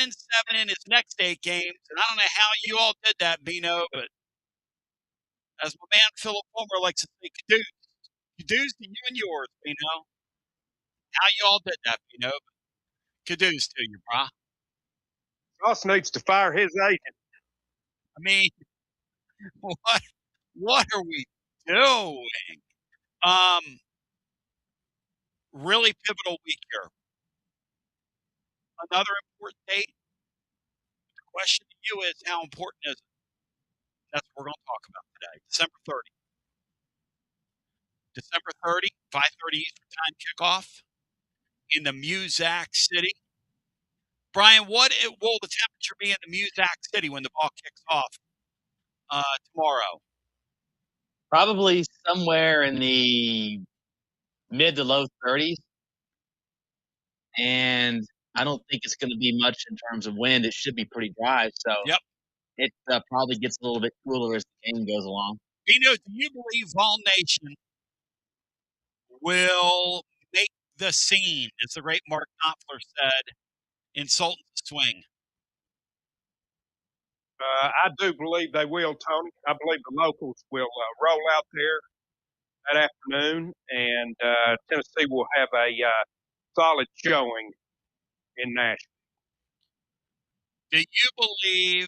1-7 in his next 8 games, and I don't know how you all did that, Bino, but as my man Philip Fulmer likes to say, cadoos to you and yours, Bino. How you all did that, Bino? Cadoos to you, brah. Ross needs to fire his agent. I mean, what are we doing? Really pivotal week here. Another important date. The question to you is, how important is it? That's what we're going to talk about today. December 30. December 30, 5:30 Eastern Time kickoff in the Muzak City. Brian, what will the temperature be in the Muzak City when the ball kicks off tomorrow? Probably somewhere in the mid to low 30s. And I don't think it's going to be much in terms of wind. It should be pretty dry. So Yep. it probably gets a little bit cooler as the game goes along. Bino, do you believe Vol Nation will make the scene, as the great Mark Knopfler said, in Sultan's Swing? I do believe they will, Tony. I believe the locals will roll out there that afternoon, and Tennessee will have a solid showing in Nashville. Do you believe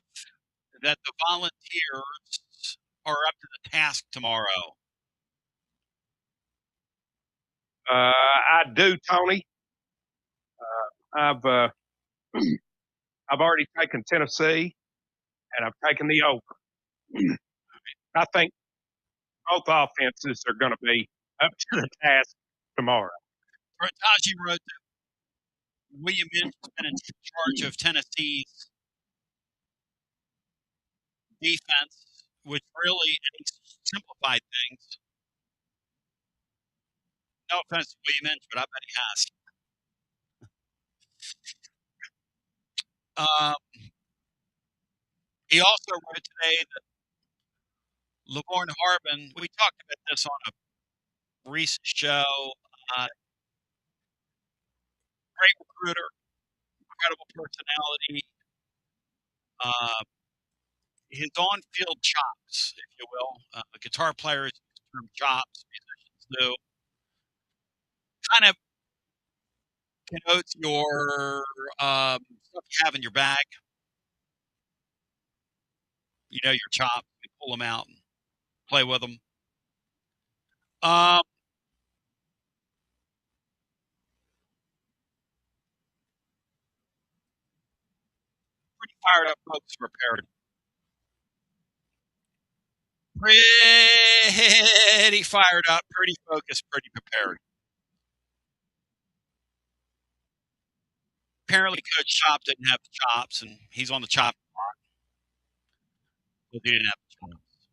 that the Volunteers are up to the task tomorrow? I do, Tony. I've already taken Tennessee, and I've taken the over. I think both offenses are going to be up to the task tomorrow. Taji wrote that William Inge has been in charge of Tennessee's defense, which really simplified things. No offense to William Inge, but I bet he has. He also wrote today that Lavorne Harbin, we talked about this on a recent show, great recruiter, incredible personality, his on-field chops, if you will. Guitar players use the term chops, musicians do. Kind of connotes your stuff you have in your bag. You know your chops. You pull them out and play with them. Pretty fired up folks prepared. Pretty fired up, pretty focused, pretty prepared. Apparently, Coach Chop didn't have the chops, and he's on the chop block. But he didn't have the chops.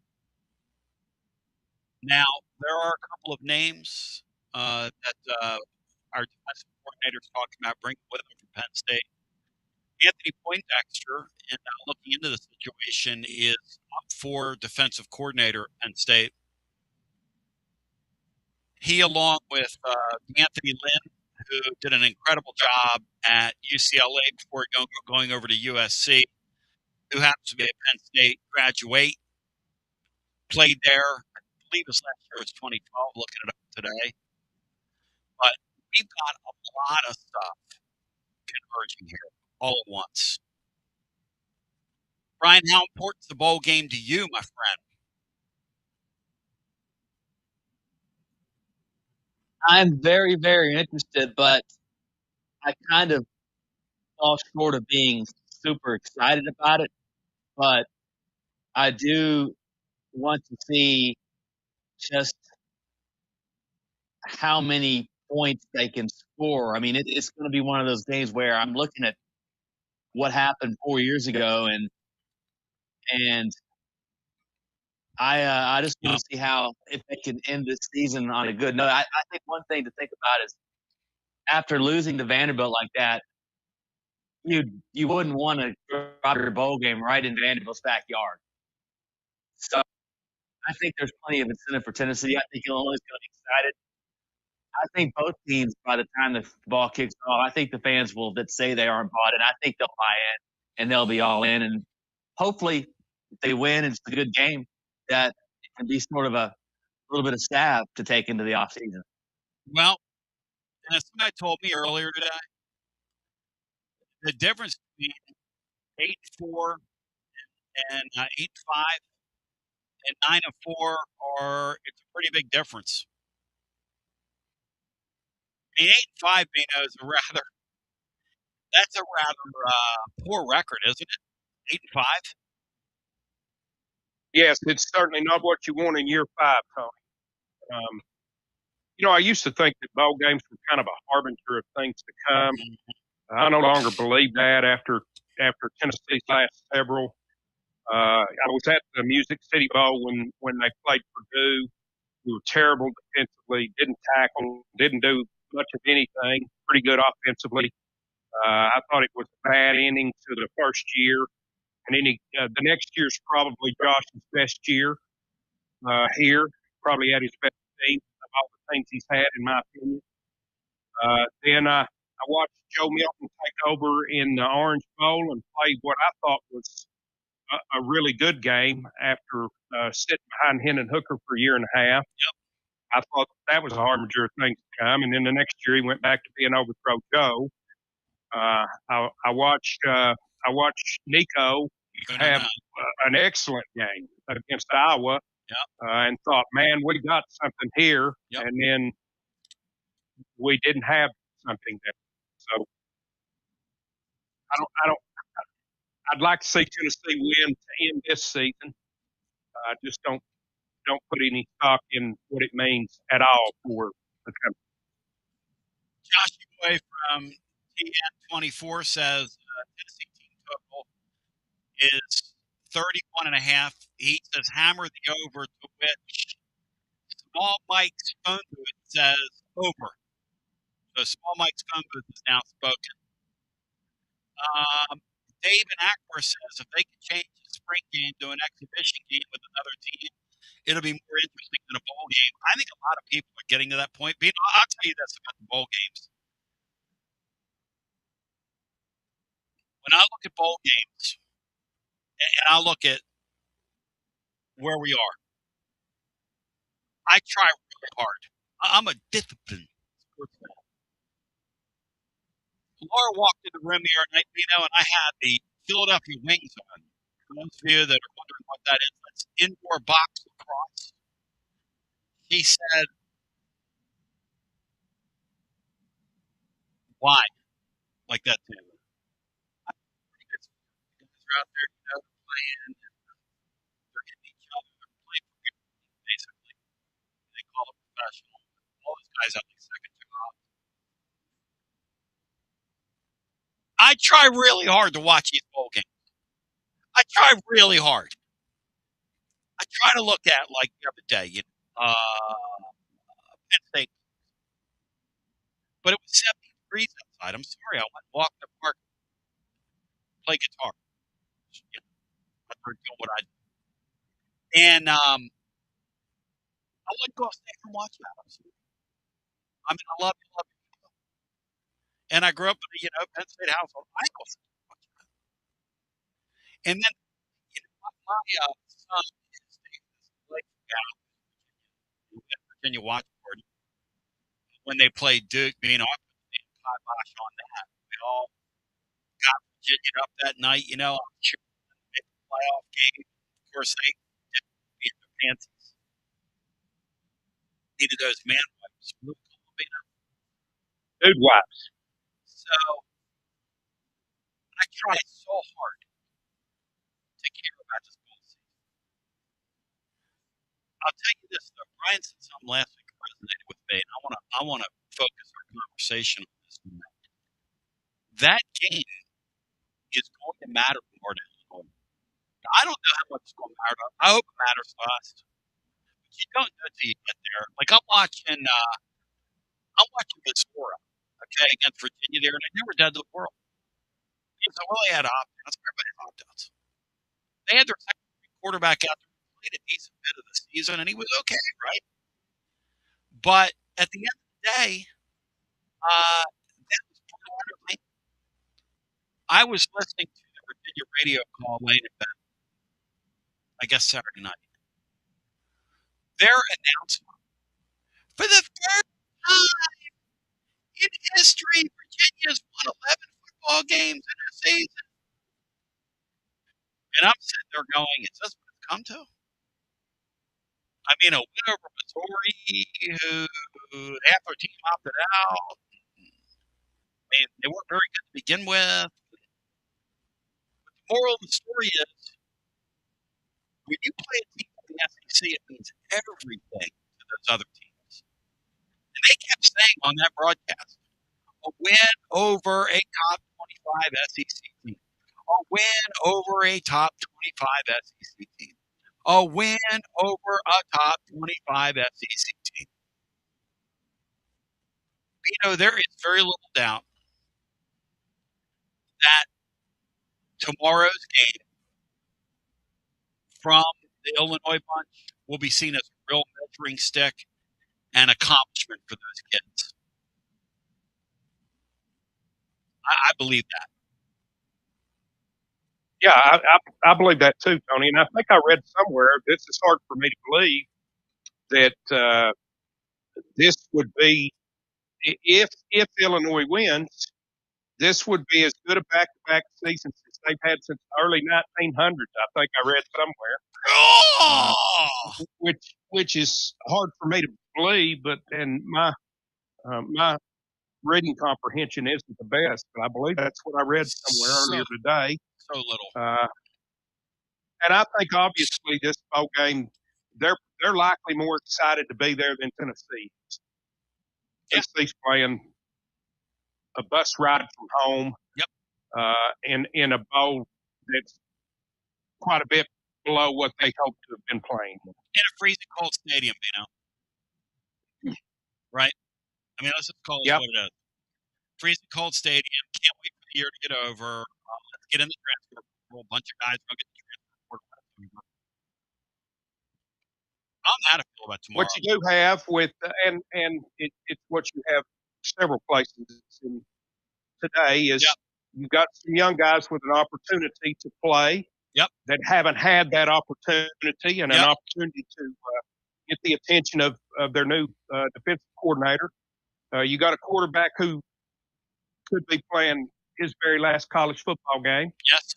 Now, there are a couple of names that our defensive coordinator's talking about bringing with him from Penn State. Anthony Poindexter, in looking into the situation, is up for defensive coordinator at Penn State. He, along with Anthony Lynn, who did an incredible job at UCLA before going over to USC, who happens to be a Penn State graduate, played there. I believe his last year was 2012, looking it up today. But we've got a lot of stuff converging here all at once. Brian, how important is the bowl game to you, my friend? I'm very, very interested, but I kind of fall short of being super excited about it. But I do want to see just how many points they can score. I mean, it's going to be one of those games where I'm looking at what happened 4 years ago, and I just want to see how if they can end this season on a good note. I think one thing to think about is after losing to Vanderbilt like that, you wouldn't want to drop your bowl game right in Vanderbilt's backyard. So I think there's plenty of incentive for Tennessee. I think Illinois is going to be excited. I think both teams, by the time the ball kicks off, I think the fans will that say they aren't bought in. I think they'll buy in and they'll be all in. And hopefully, if they win and it's a good game, that it can be sort of a little bit of salve to take into the offseason. Well, and as somebody told me earlier today, the difference between 8-4 and 8-5 and 9-4 are it's a pretty big difference. I mean, 8-5, is a rather that's a rather poor record, isn't it? 8-5. Yes, it's certainly not what you want in year 5, Tony. Um, I used to think that bowl games were kind of a harbinger of things to come. I no longer believe that after Tennessee's last several. I was at the Music City Bowl when they played Purdue. We were terrible defensively, didn't tackle, didn't do much of anything. Pretty good offensively. I thought it was a bad ending to the first year, and the next year's probably Josh's best year here. Probably at his best team of all the things he's had, in my opinion. Then I watched Joe Milton take over in the Orange Bowl and play what I thought was a really good game after sitting behind Hendon Hooker for a year and a half. I thought that was a harbinger of things to come. And then the next year he went back to being Overthrow Joe. I watched Nico have an excellent game against Iowa, and thought, man, we got something here. And then we didn't have something there. So I don't. I'd like to see Tennessee win to end this season. I just don't put any stock in what it means at all for the country. Josh Boy from TN24 says Tennessee team total is 31.5. He says hammer the over, to which Small Mike's phone booth says over. So Small Mike's phone booth is now spoken. Dave in Akbar says if they can change the spring game to an exhibition game with another team, it'll be more interesting than a bowl game. I think a lot of people are getting to that point. I'll tell you this about the bowl games. When I look at bowl games and I look at where we are, I try really hard. I'm a disciplined sportsman. Laura walked in the room the other night, and I had the Philadelphia Wings on. For those of you that are wondering what that is, that's indoor box lacrosse. He said, "Why?" Like that too. Guys are out there, they're playing, and they're hitting each other, they're playing for good, basically. They call it professional. All those guys have like second job. I try really hard to watch these bowl games. I try really hard. I try to look at like the other day, Penn State, but it was 70 degrees outside. I'm sorry, I went and walked in the park, play guitar. I started doing what I do. And I wouldn't go stay from watching that. I mean, I love it. And I grew up in a Penn State household. I go watch that. And then my son is this Lake guy at Virginia Watchford. When they played Duke, I put the kibosh on that. We all got Virginia up that night. I'm sure they made the playoff game. Of course, they didn't beat their panties. Needed those man wipes. Dude wipes. So I tried so hard to care about this ball season. I'll tell you this though, Brian said something last week that resonated with me, and I want to focus our conversation on this. That game is going to matter more than Illinois. I don't know how much it's going to matter. I hope it matters to us. But you don't know until you get there. Like I'm watching Missouri, okay, against Virginia there, and they never did the world. So they had opt-outs. Everybody had opt-outs. They had their second quarterback out there who played a decent bit of the season, and he was okay, right? But at the end day, that was part of it. I was listening to the Virginia radio call late at night, I guess Saturday night. Their announcement for the first time in history, Virginia's won 11 football games in a season. And I'm sitting there going, is this what it's come to? I mean, a win over Missouri, who half their team opted out. I mean, they weren't very good to begin with. The moral of the story is when you play a team in the SEC, it means everything to those other teams. And they kept saying on that broadcast, a win over a top 25 SEC team, a win over a top 25 SEC team, a win over a top 25 SEC team. There is very little doubt that tomorrow's game from the Illinois bunch will be seen as a real measuring stick and accomplishment for those kids. I believe that. Yeah, I believe that too, Tony. And I think I read somewhere, this is hard for me to believe, that this would be, if Illinois wins, this would be as good a back-to-back season as they've had since the early 1900s. I think I read somewhere, Oh! which is hard for me to believe. But and my reading comprehension isn't the best, but I believe that's what I read somewhere earlier today. So little. And I think obviously this bowl game, they're likely more excited to be there than Tennessee. Yeah. Tennessee's playing a bus ride from home. Yep. In a bowl that's quite a bit below what they hoped to have been playing. In a freezing cold stadium, right? I mean, let's just call it what it is. Freezing cold stadium. Can't wait for the year to get over. Let's get in the transfer portal. A bunch of guys will get the transfer portal. I don't know how to feel about tomorrow. What you do have with, and it's what you have several places in today is you've got some young guys with an opportunity to play that haven't had that opportunity and an opportunity to get the attention of their new defensive coordinator. You got a quarterback who could be playing his very last college football game. Yes.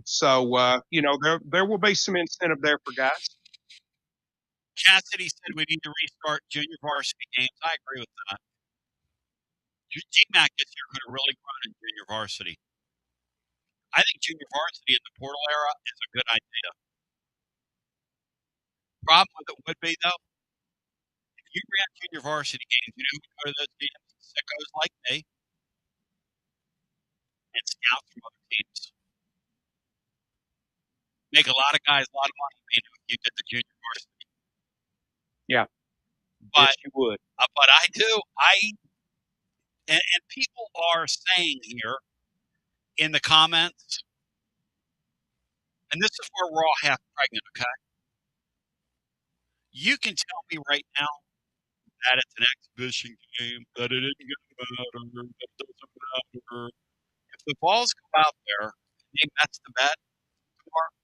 So there will be some incentive there for guys. Cassidy said we need to restart junior varsity games. I agree with that. GMAC this year could have really grown in junior varsity. I think junior varsity in the portal era is a good idea. Problem with it would be, though, if you ran junior varsity games, who would go to those games? Sickos like me and scouts from other teams. Make a lot of guys a lot of money if you did the junior varsity. Yeah. But, yes, you would. But I do. And people are saying here in the comments, and this is where we're all half pregnant, okay? You can tell me right now that it's an exhibition game, that it isn't going to matter, that it doesn't matter. If the balls go out there and they mess the bet tomorrow,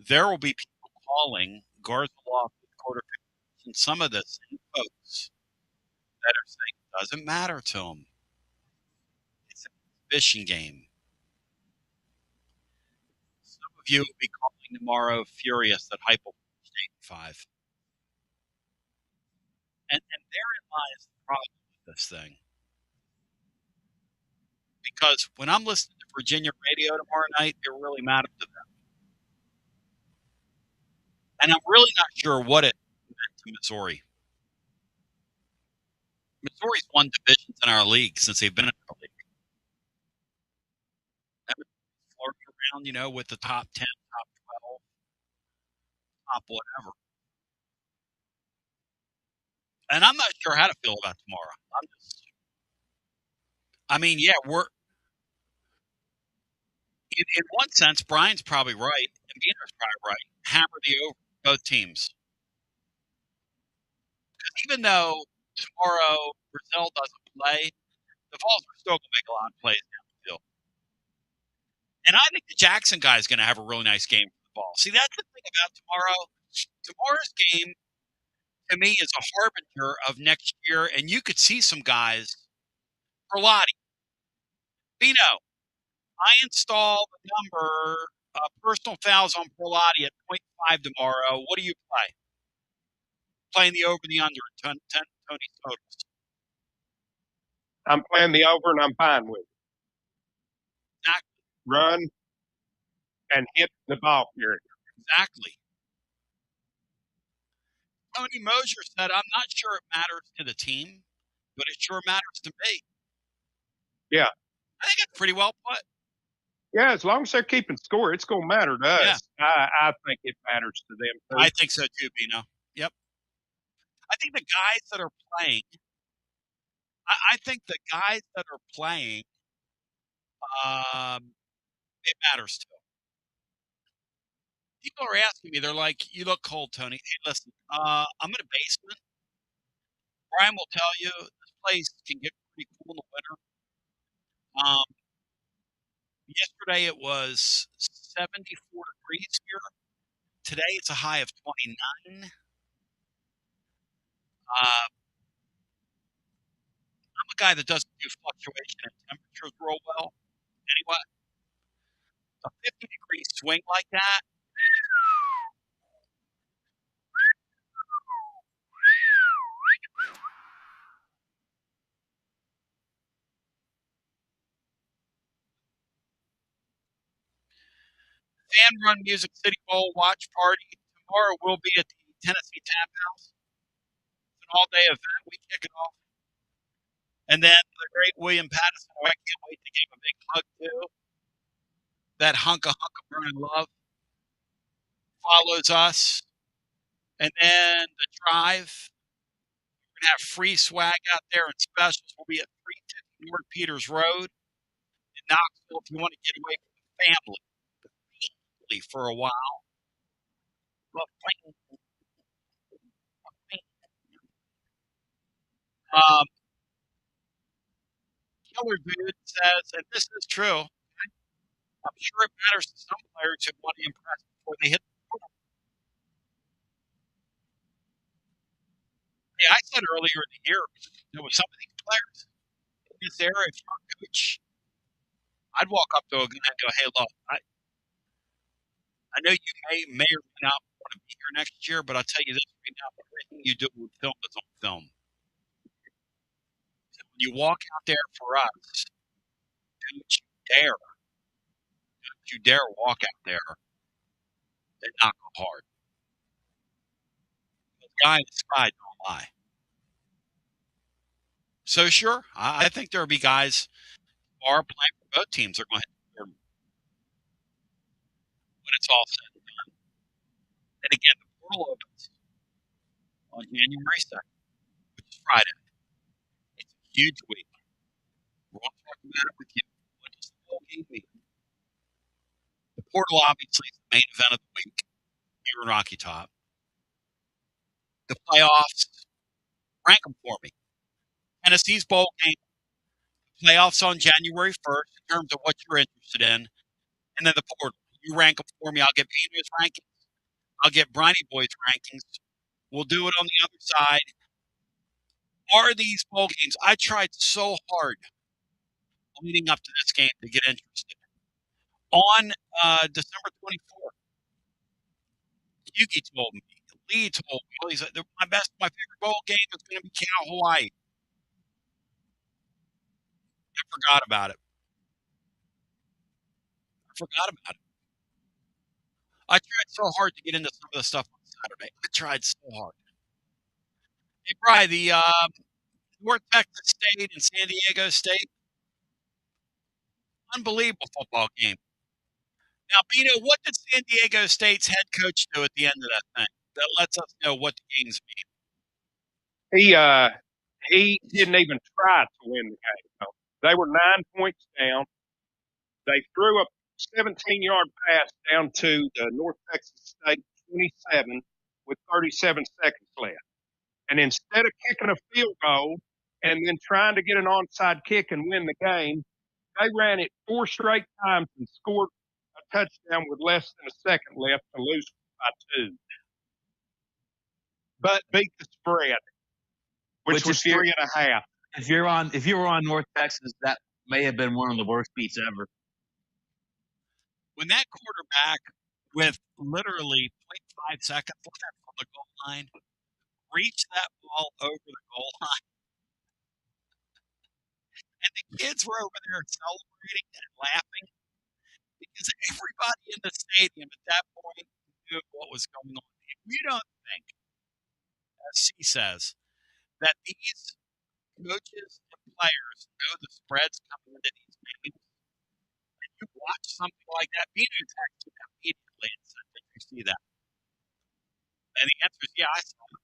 there will be people calling Garzeloff and some of the same folks that are saying it doesn't matter to them. It's an exhibition game. Some of you will be calling tomorrow furious that Heupel finished 8-5. And therein lies the problem with this thing. Because when I'm listening to Virginia radio tomorrow night, it really matters to them. And I'm really not sure what it meant to Missouri. Missouri's won divisions in our league since they've been in our league. Flirting around, with the top 10, top 12, top whatever. And I'm not sure how to feel about tomorrow. We're in one sense, Brian's probably right, and Biener's probably right. Hammer the over both teams. Because even though tomorrow Brazil doesn't play, the Vols are still going to make a lot of plays down the field. And I think the Jackson guy is going to have a really nice game for the ball. See, that's the thing about tomorrow. Tomorrow's game, to me, is a harbinger of next year, and you could see some guys. Perlotti, Bino, I install the number personal fouls on Perlotti at .5 tomorrow. What do you play? Playing the over the under, Tony's totals. I'm playing the over, and I'm fine with it. Exactly. Run and hit the ball carrier. Exactly. Tony Mosier said, I'm not sure it matters to the team, but it sure matters to me. Yeah. I think it's pretty well put. Yeah, as long as they're keeping score, it's going to matter to us. Yeah. I think it matters to them, too. I think so, too, Bino. Yep. I think the guys that are playing, it matters to. People are asking me, they're like, you look cold, Tony. Hey, listen, I'm in a basement. Brian will tell you this place can get pretty cool in the winter. Yesterday it was 74 degrees here. Today it's a high of 29. I'm a guy that doesn't do fluctuation in temperatures real well. Anyway, a 50-degree swing like that. Fan Run Music City Bowl watch party tomorrow will be at the Tennessee Tap House. It's an all-day event. We kick it off. And then the great William Pattison, who I can't wait to give a big hug to, that hunk of burning love, follows us. And then the drive, we're going to have free swag out there and specials. We'll be at 350 North Peters Road in Knoxville if you want to get away from the family for a while. Um, Killer Dude says, and this is true, I'm sure it matters to some players who want to impress before they hit the portal. Hey, I said earlier in the year, with some of these players in this era, if you're a coach, I'd walk up to a guy and go, hey, look, I know you may or may not want to be here next year, but I'll tell you this right now, everything you do with film is on film. So when you walk out there for us, don't you dare walk out there and not go hard. The guy in the sky don't lie. So sure, I think there'll be guys who are playing for both teams. They're going to hit the board when it's all said and done. And again, the portal opens on January 2nd, which is Friday. It's a huge week. We're going to talk about it with you. What does the whole game mean? The portal obviously is the main event of the week here in Rocky Top. The playoffs, rank them for me. Tennessee's bowl game, playoffs on January 1st in terms of what you're interested in, and then the portal. You rank them for me. I'll get Peter's rankings. I'll get Briny Boy's rankings. We'll do it on the other side. Are these bowl games? I tried so hard leading up to this game to get interested. On December 24th, Yuki told me, Lee told me, he said, my favorite bowl game is going to be Cal Hawaii. I forgot about it. I tried so hard to get into some of the stuff on Saturday. I tried so hard. Hey, Bri, the North Texas State and San Diego State, unbelievable football game. Now, Bino, what did San Diego State's head coach do at the end of that thing that lets us know what the games mean? He didn't even try to win the game. They were 9 points down. They threw a 17-yard pass down to the North Texas State 27 with 37 seconds left. And instead of kicking a field goal and then trying to get an onside kick and win the game, they ran it 4 straight times and scored a touchdown with less than a second left to lose by 2. But beat the spread, which was 3.5. If you were on North Texas, that may have been one of the worst beats ever. When that quarterback, with literally 0.5 seconds left on the goal line, reached that ball over the goal line, and the kids were over there celebrating and laughing because everybody in the stadium at that point knew what was going on. If you don't think, as she says, that these coaches and players know the spreads coming into these games, and you watch something like that, Bino texted me immediately and said, "Did you see that?" And the answer is, "Yeah, I saw it."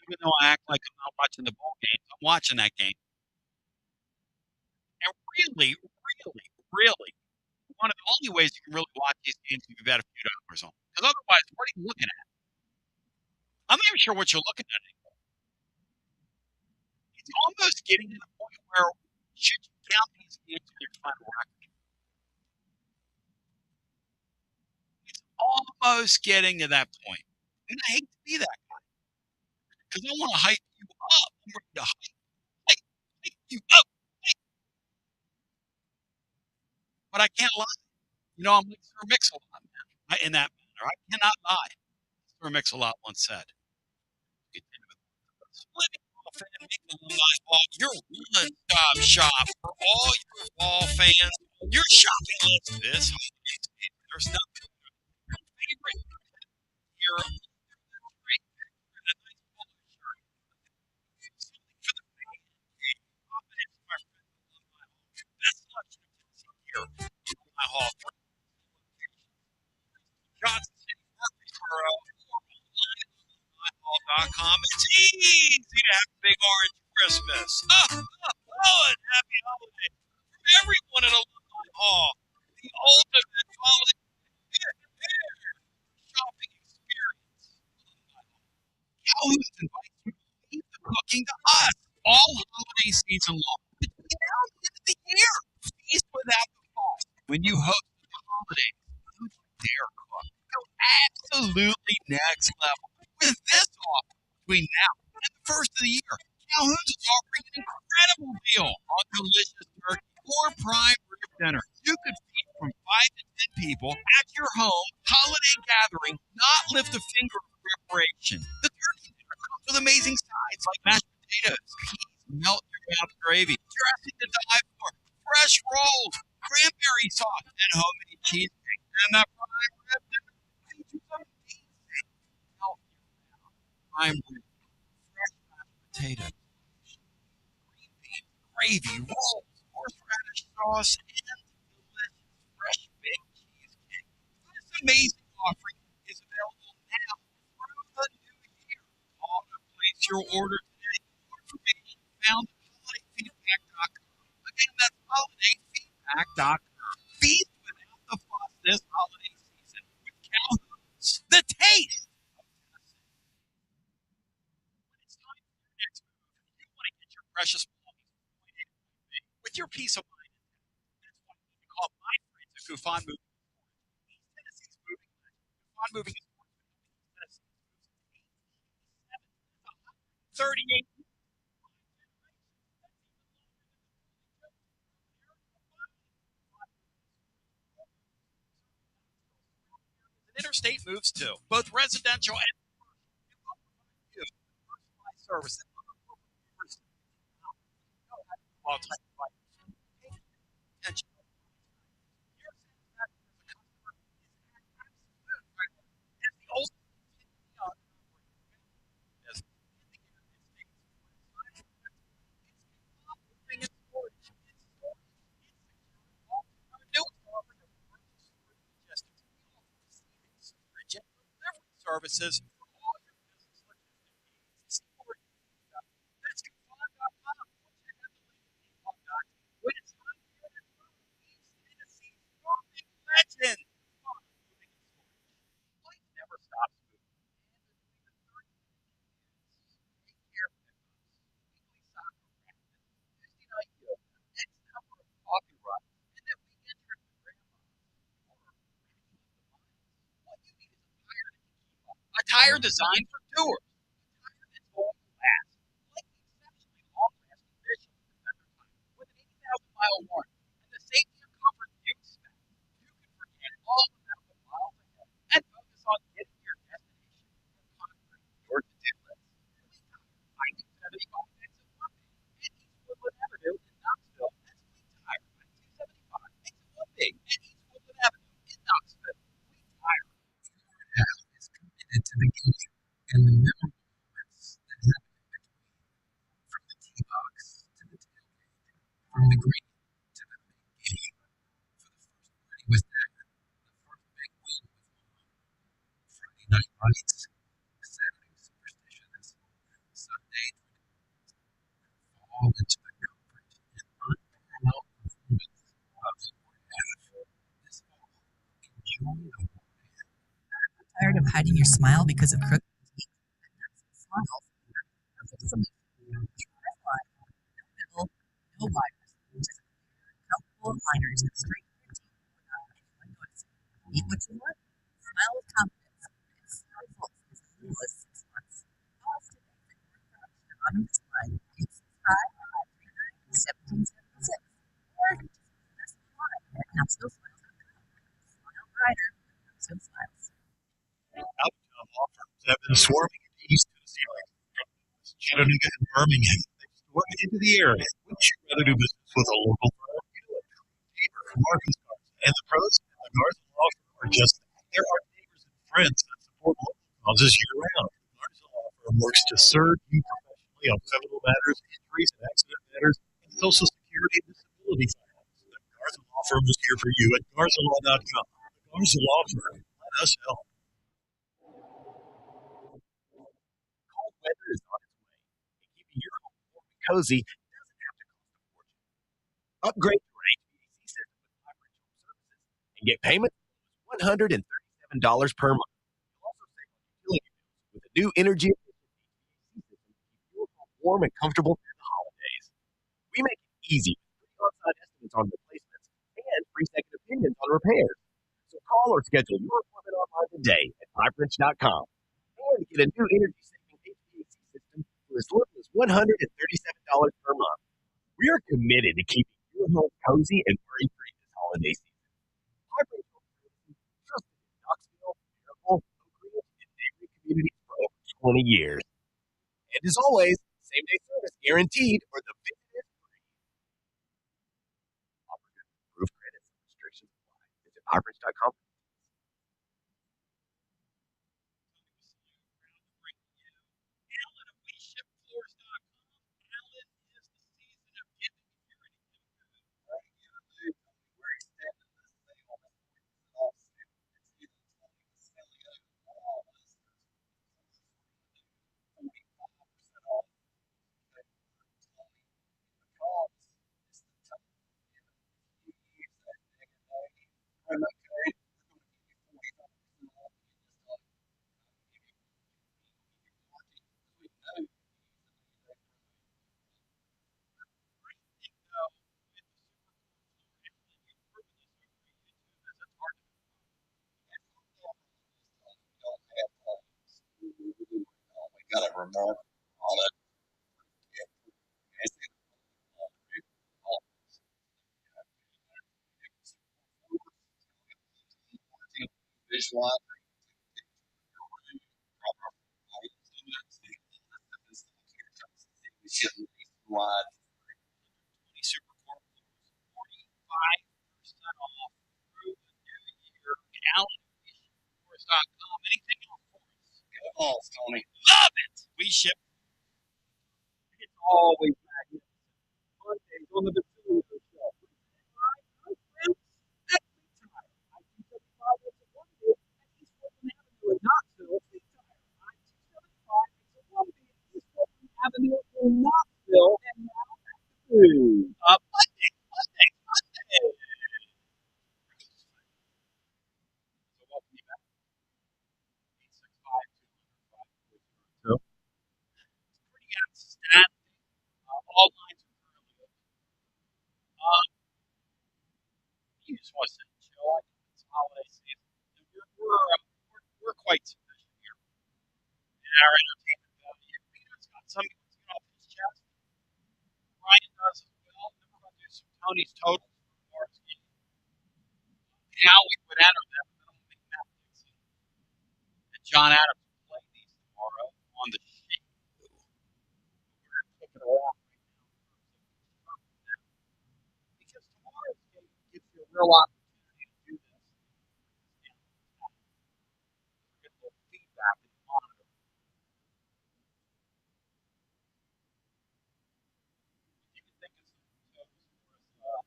Even though I act like I'm not watching the ball games, I'm watching that game. And really, really, really, one of the only ways you can really watch these games if you've got a few dollars on. Because otherwise, what are you looking at? I'm not even sure what you're looking at anymore. It's almost getting to the point where should you count these games in your final record? It's almost getting to that point. And I hate to be that guy because I want to hype you up. I'm ready to hype you up. But I can't lie. You know, I'm like Sir Mix-a-Lot, man, in that manner. I cannot lie. Sir Mix-a-Lot once said, "Living off and making alumni ball, your one-stop shop for all your ball fans. Your shopping list this holiday season. There's nothing favorite here. Great for the nice polo shirt. Something for the fan. Confidence, my friend, alumni hall. Best selection of Tennessee gear. Alumni hall. Johnson City, Murfreesboro, or online at alumnihall.com. It's easy to have a big orange Christmas. And happy holidays from everyone at Alumni Hall. The ultimate holiday shopping experience. Calhoun invites you to leave the cooking to us all holiday season long. Between now and the end of the year, feast without the cost. When you host the holidays, don't you dare cook. Go absolutely next level with this offer between now and the first of the year. Calhoun's is offering an incredible deal on delicious turkey or prime rib dinner. You could feed from 5 to 10 people at your home holiday gathering, not lift a finger of preparation. The turkey dinner comes with amazing sides like mashed potatoes, peas, melt in your mouth gravy, dressing to die for, fresh rolls, cranberry sauce, and homemade cheesecake. And that prime rib dinner features amazing healthy prime rib, fresh mashed potatoes, green beans, gravy, rolls, horseradish sauce, and delicious fresh baked cheesecake. This amazing offering is available now through the new year. Call to place your order today. More information found at holidayfeedback.com. Again, that's holidayfeedback.com. Feast without the fuss this holiday season with Calhoun's. The taste of Tennessee. When it's time for your next move, you want to get your precious belongings from point A to point B with your peace of mind. That's why you call my friends at Gufon Moving and Storage. East Tennessee's moving legend. Gufon Moving and Storage been helping East Tennessee moves since 1887. 38 years. 5 generations. Interstate moves too, both residential and commercial. Personalized service and all type of attention. Your satisfaction as a customer is at absolute as the ultimate as in the storage. Services for all your business logistics needs. That's Coupon.com. When it's time for your next move, East Tennessee's moving legend. Life never stops moving. tire designed for tours. It's going to last, like the exceptionally long-lasting Michelin Defender tire with an 80,000-mile warranty and the safety and comfort you expect. You can forget all about the miles ahead and focus on getting to your destination or conquering your to-do list. Fleet Tire, I-275 exit 1B, and East Woodland Avenue in Knoxville. That's Fleet Tire, I-275 exit 1B, and East Woodland Avenue in Knoxville. Fleet Tire. Now is committed to the game and the memorable moments that happen in between. From the tee box to the tailgate, from the green to the big game. For the first party with Dad, the first big win with Mom. Friday night lights, Saturday superstitions, Sunday fall into the comfort and unparalleled performance of sport half. This fall, enjoy the warm. Tired of hiding your smile because of crooked teeth? Smiles. Perfect solution. Try Smile. No fiddle, no wires. Just clear, comfortable liners that straighten your teeth without anyone noticing. Eat what you want. Smile with confidence. And see results in as little as 6 months. Call us today for your introduction on this line. 865-539-1776. Or just visit us online at KnopsvilleSmiles.com. Smile brighter with Knoxville Smiles. Outbound law firms have been swarming into East Tennessee from Chattanooga and Birmingham. They've swarmed into the area. Wouldn't you rather do business with a local firm? You know, neighbor from Arkansas. And the pros at the Garza Law Firm are just that. There are neighbors and friends that support local causes year round. The Garza Law Firm works to serve you professionally on criminal matters, injuries and accident matters, and Social Security and disability files. The Garza Law Firm is here for you at GarzaLaw.com. The Garza Law Firm. Let us help. Cold weather is on its way, and keeping your home warm and cozy doesn't have to cost a fortune. Upgrade to an HVAC system with Vibrant Home Services and get payments of $137 per month. You'll also save on utility bills with a new energy efficient HVAC system to keep your home warm and comfortable through the holidays. We make it easy with free on-site estimates on replacements and free second opinions on repairs. So call or schedule your appointment online today at Vibrant.com and get a new energy-saving HVAC system for as little as $137 per month. We are committed to keeping your home cozy and worry-free this holiday season. Vibrant Home Services, trusted in Knoxville, Miracle, Oak Ridge, and neighboring communities for over 20 years. And as always, same-day service guaranteed or the visit is free. Offer good approved credits and restrictions apply. Visit Vibrant.com. Alan of WeShipFloors.com. Alan is the season of giving if you're ready to give good. Right, yeah, dude. Where you standing this thing on the off sale. It's either Basilio or all this. 45% off. Okay, Tony, because it's the time. You use that negative value. And okay, we're going to give you 45% off. And just give you warranty. We got a remark on it. Visualize. Wide. 20 super core floors, 45% off through the new year. AlanFishFloors.com. Anything else for us? Go off, Tony. Love it. We ship. It's always magnificent. Mondays on the Basilio show. My friends, at Fleet Tire. I-275 exit 1B at East Woodland Avenue in Knoxville. Fleet Tire. I-275 exit 1B at East Woodland Avenue in Knoxville. And now back to food. Monday. So welcome you back. 865-200-5402. Pretty outstanding. All lines are currently open. how we would enter them. I don't think Matt Dixon and John Adams will play these tomorrow on the sheet. We're going to kick it around because tomorrow's game gives you a real opportunity to do this. Get a little feedback in the monitor. You can think of some codes for us.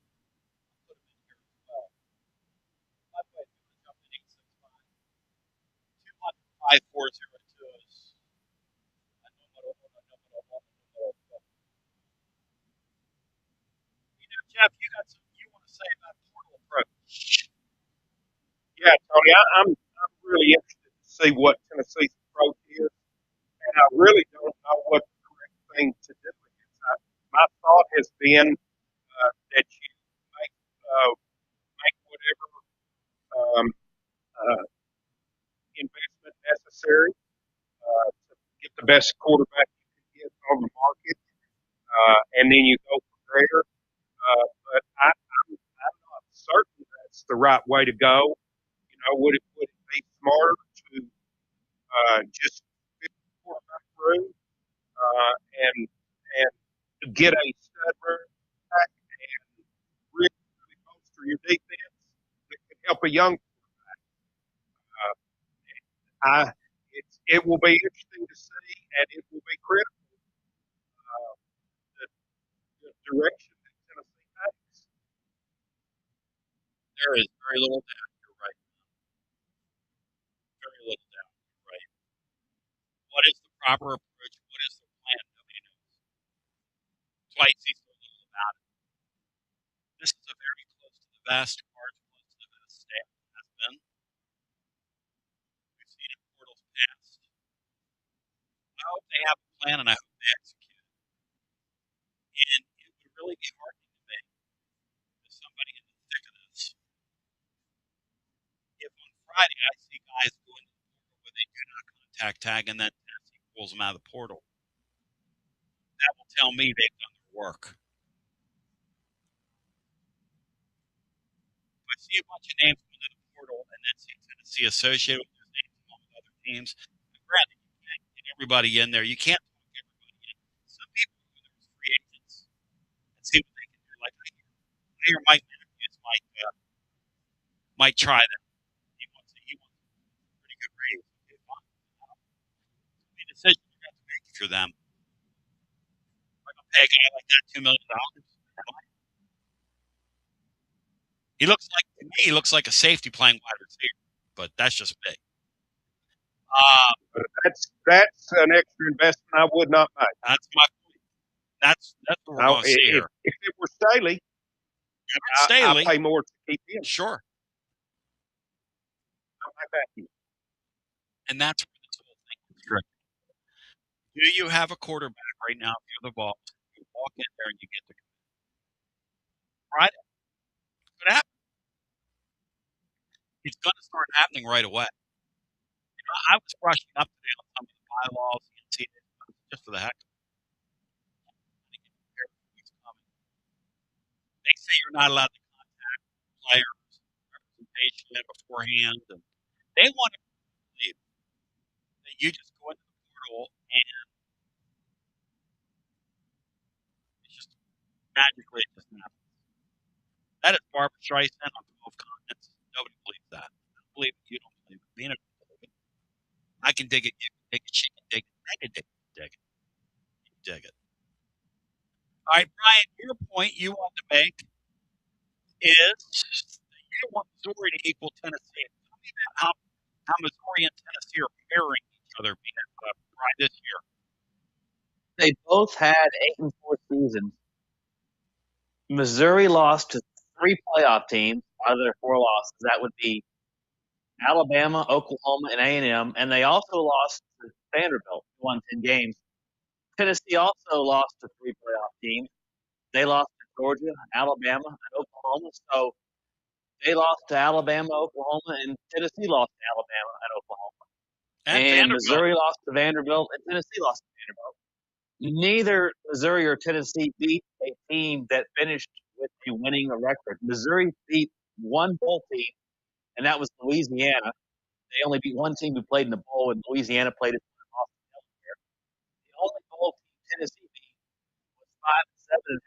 Put them in here as well. By the way, if you want to jump in 865 200 5402 is a numero uno, numero uno, numero uno. Jeff, you got something you want to say about portal approach? Yeah, Tony, I'm really interested to see what Tennessee's approach is, and I really don't know what the correct thing to do is. My thought has been that you make make whatever um, uh, investment necessary to get the best quarterback you can get on the market, and then you go from there. But I'm not certain that's the right way to go. You know, would it be smarter to just fit the quarterback room and get a stud running back and really, really bolster your defense that can help a young. Uh, I it will be interesting to see, and it will be critical uh, the, the direction that Tennessee takes. There is very little doubt. You're right. Very little doubt. You're right. What is the proper approach? What is the plan? Nobody knows. Twice he's so little about it. This is a very close to the vest, cards close to the vest state has been. We've seen it portals past. I hope they have a plan and I hope they execute it. And it would really be heartening to me as somebody in the thick of this if on Friday I see guys go into the portal where they do not contact tag and then Tennessee pulls them out of the portal. That will tell me they've done their work. If I see a bunch of names go into the portal and then see Tennessee associated with those names along with other teams, and granted, you can't get everybody in there. You can't talk everybody in. Some people go there as free agents and see what they can do. Like I hear Mike Matthews might try that. He wants a pretty good raise. Okay, fine. The decision you have to make if you're them. Like I'll pay a guy like that $2 million. He looks like a safety playing wide receiver, but that's just me. But that's an extra investment I would not make. That's my point. That's what we're Now, going to see here. if it were Staley, I Staley, pay more to keep him. sure, I back you. and that's where this whole thing is tricky. Do you have a quarterback right now? If you're the Vols, you walk in there and you get the right. Could happen. It's going to start happening right away. I was brushing up today on some of the bylaws, just for the heck of it. They say you're not allowed to contact players, representation beforehand, and they want to believe that you just go into the portal and it's just magically it just happens. That is Barbara Streisand on 12 continents. Nobody believes that. I don't believe it. You don't believe it. Me, I don't believe it. I can dig it. You can dig it. She can dig it. I can dig it. Dig it. You dig it. All right, Brian, your point you want to make is that you don't want Missouri to equal Tennessee. Tell me about how Missouri and Tennessee are pairing each other being Brian this year. They both had 8-4 seasons. Missouri lost to 3 playoff teams out of their 4 losses. That would be Alabama, Oklahoma, and A&M, and they also lost to Vanderbilt, who won 10 games. Tennessee also lost to 3 playoff teams. They lost to Georgia, Alabama, and Oklahoma. So they lost to Alabama, Oklahoma, and Tennessee lost to Alabama and Oklahoma. And And Vanderbilt. Missouri lost to Vanderbilt, and Tennessee lost to Vanderbilt. Neither Missouri or Tennessee beat a team that finished with a winning record. Missouri beat one bowl team and that was Louisiana. They only beat one team who played in the bowl, and Louisiana played it. The only bowl team Tennessee beat was 5-7 and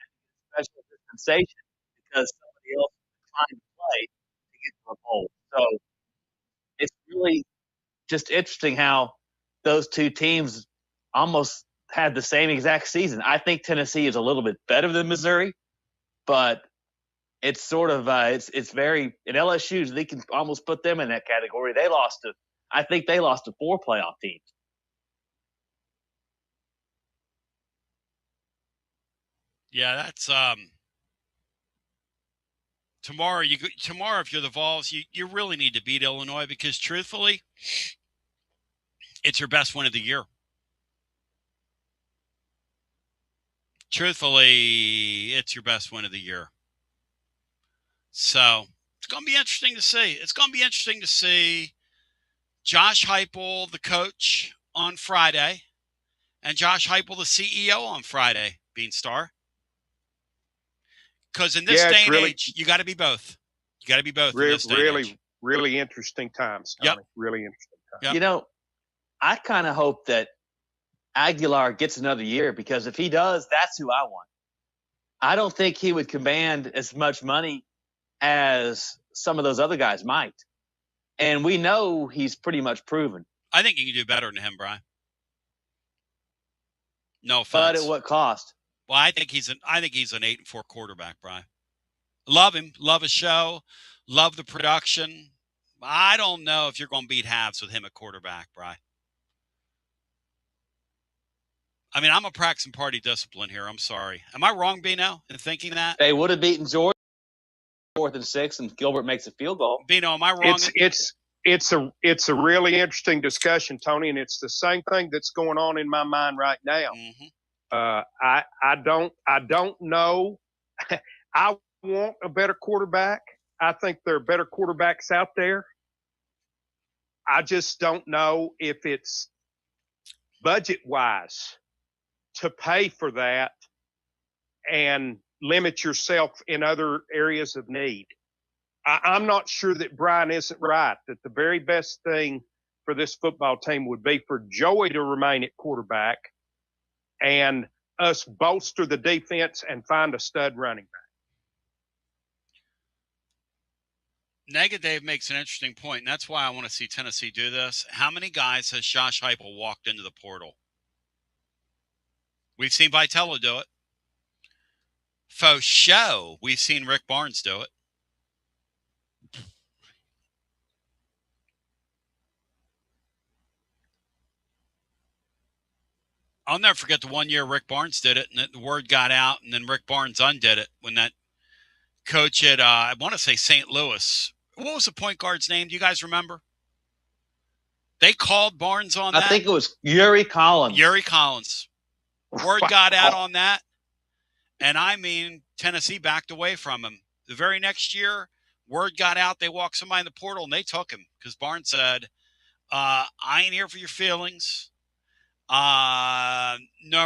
had to get a special dispensation because somebody else declined to play to get to a bowl. So it's really just interesting how those two teams almost had the same exact season. I think Tennessee is a little bit better than Missouri, but it's sort of it's very at LSU. They can almost put them in that category. I think they lost to 4 playoff teams. Yeah, that's tomorrow. Tomorrow, if you're the Vols, you really need to beat Illinois because truthfully, it's your best win of the year. Truthfully, it's your best win of the year. So it's going to be interesting to see. It's going to be interesting to see Josh Heupel, the coach, on Friday, and Josh Heupel, the CEO, on Friday, Beanstar. Because in this day and age, you got to be both. You got to be both in this day and age. Really interesting times, Tony. Yep. Really interesting times. Yep. You know, I kind of hope that Aguilar gets another year because if he does, that's who I want. I don't think he would command as much money as some of those other guys might. And we know he's pretty much proven. I think you can do better than him, Brian. No offense. But at what cost? Well, I think he's an 8-4 quarterback, Brian. Love him, love his show, love the production. I don't know if you're going to beat halves with him at quarterback, Brian. I mean, I'm a practicing party discipline here. I'm sorry. Am I wrong, Bino, in thinking that? They would have beaten Georgia 4th and 6, and Gilbert makes a field goal. Bino, am I wrong? It's a really interesting discussion, Tony, and it's the same thing that's going on in my mind right now. Mm-hmm. I don't know. I want a better quarterback. I think there are better quarterbacks out there. I just don't know if it's budget wise to pay for that and limit yourself in other areas of need. I'm not sure that Brian isn't right, that the very best thing for this football team would be for Joey to remain at quarterback and us bolster the defense and find a stud running back. Dave makes an interesting point, and that's why I want to see Tennessee do this. How many guys has Josh Heupel walked into the portal? We've seen Vitello do it. Faux show, we've seen Rick Barnes do it. I'll never forget the one year Rick Barnes did it, and the word got out, and then Rick Barnes undid it when that coach at, I want to say St. Louis. What was the point guard's name? Do you guys remember? They called Barnes on that. I think it was Yuri Collins. Yuri Collins. Word got out on that. And I mean, Tennessee backed away from him. The very next year, word got out. They walked somebody in the portal, and they took him because Barnes said, I ain't here for your feelings. No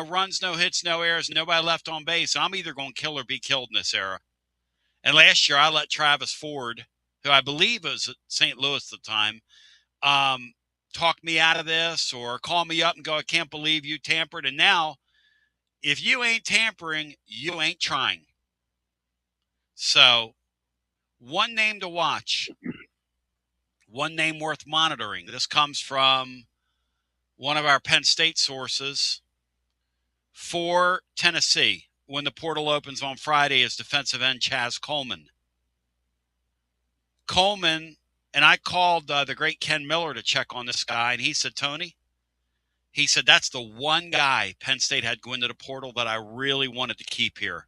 runs, no hits, no errors, nobody left on base. I'm either going to kill or be killed in this era. And last year, I let Travis Ford, who I believe was at St. Louis at the time, talk me out of this or call me up and go, I can't believe you tampered. And now, if you ain't tampering, you ain't trying. So, one name to watch, one name worth monitoring. This comes from one of our Penn State sources for Tennessee when the portal opens on Friday is defensive end Chaz Coleman. And I called the great Ken Miller to check on this guy, and he said, Tony, he said, that's the one guy Penn State had go into the portal that I really wanted to keep here.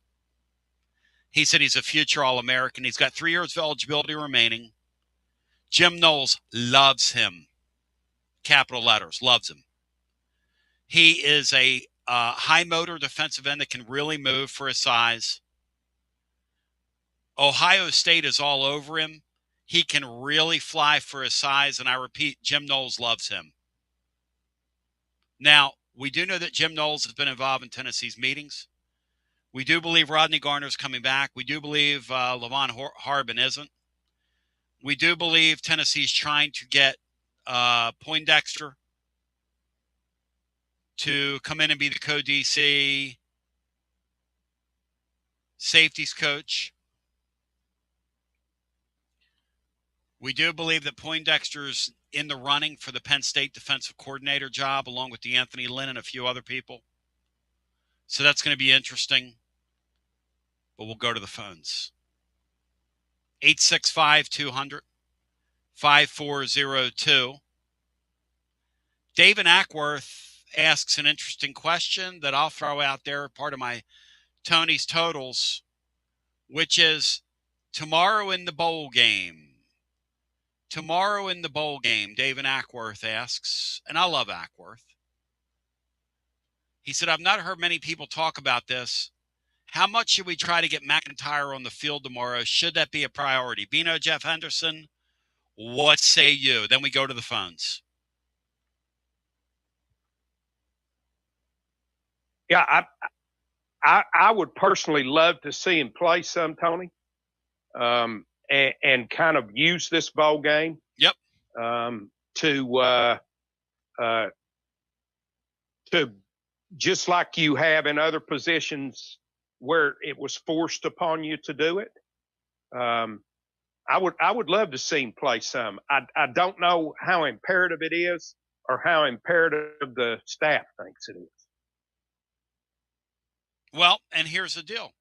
He said he's a future All-American. He's got 3 years of eligibility remaining. Jim Knowles loves him. Capital letters, loves him. He is a high motor defensive end that can really move for his size. Ohio State is all over him. He can really fly for his size, and I repeat, Jim Knowles loves him. Now, we do know that Jim Knowles has been involved in Tennessee's meetings. We do believe Rodney Garner's coming back. We do believe Levon Harbin isn't. We do believe Tennessee's trying to get Poindexter to come in and be the co-DC safeties coach. We do believe that Poindexter's in the running for the Penn State defensive coordinator job, along with D'Anthony Lynn and a few other people. So that's going to be interesting. But we'll go to the phones. 865-200-5402. David Ackworth asks an interesting question that I'll throw out there, part of my Tony's Totals, which is tomorrow in the bowl game. Tomorrow in the bowl game, David Ackworth asks, and I love Ackworth. He said, I've not heard many people talk about this. How much should we try to get McIntyre on the field tomorrow? Should that be a priority? Bino, Jeff Henderson, what say you? Then we go to the phones. Yeah, I would personally love to see him play some, Tony, and kind of use this bowl game. Yep. To just like you have in other positions where it was forced upon you to do it. I would love to see him play some. I don't know how imperative it is or how imperative the staff thinks it is. Well, and here's the deal.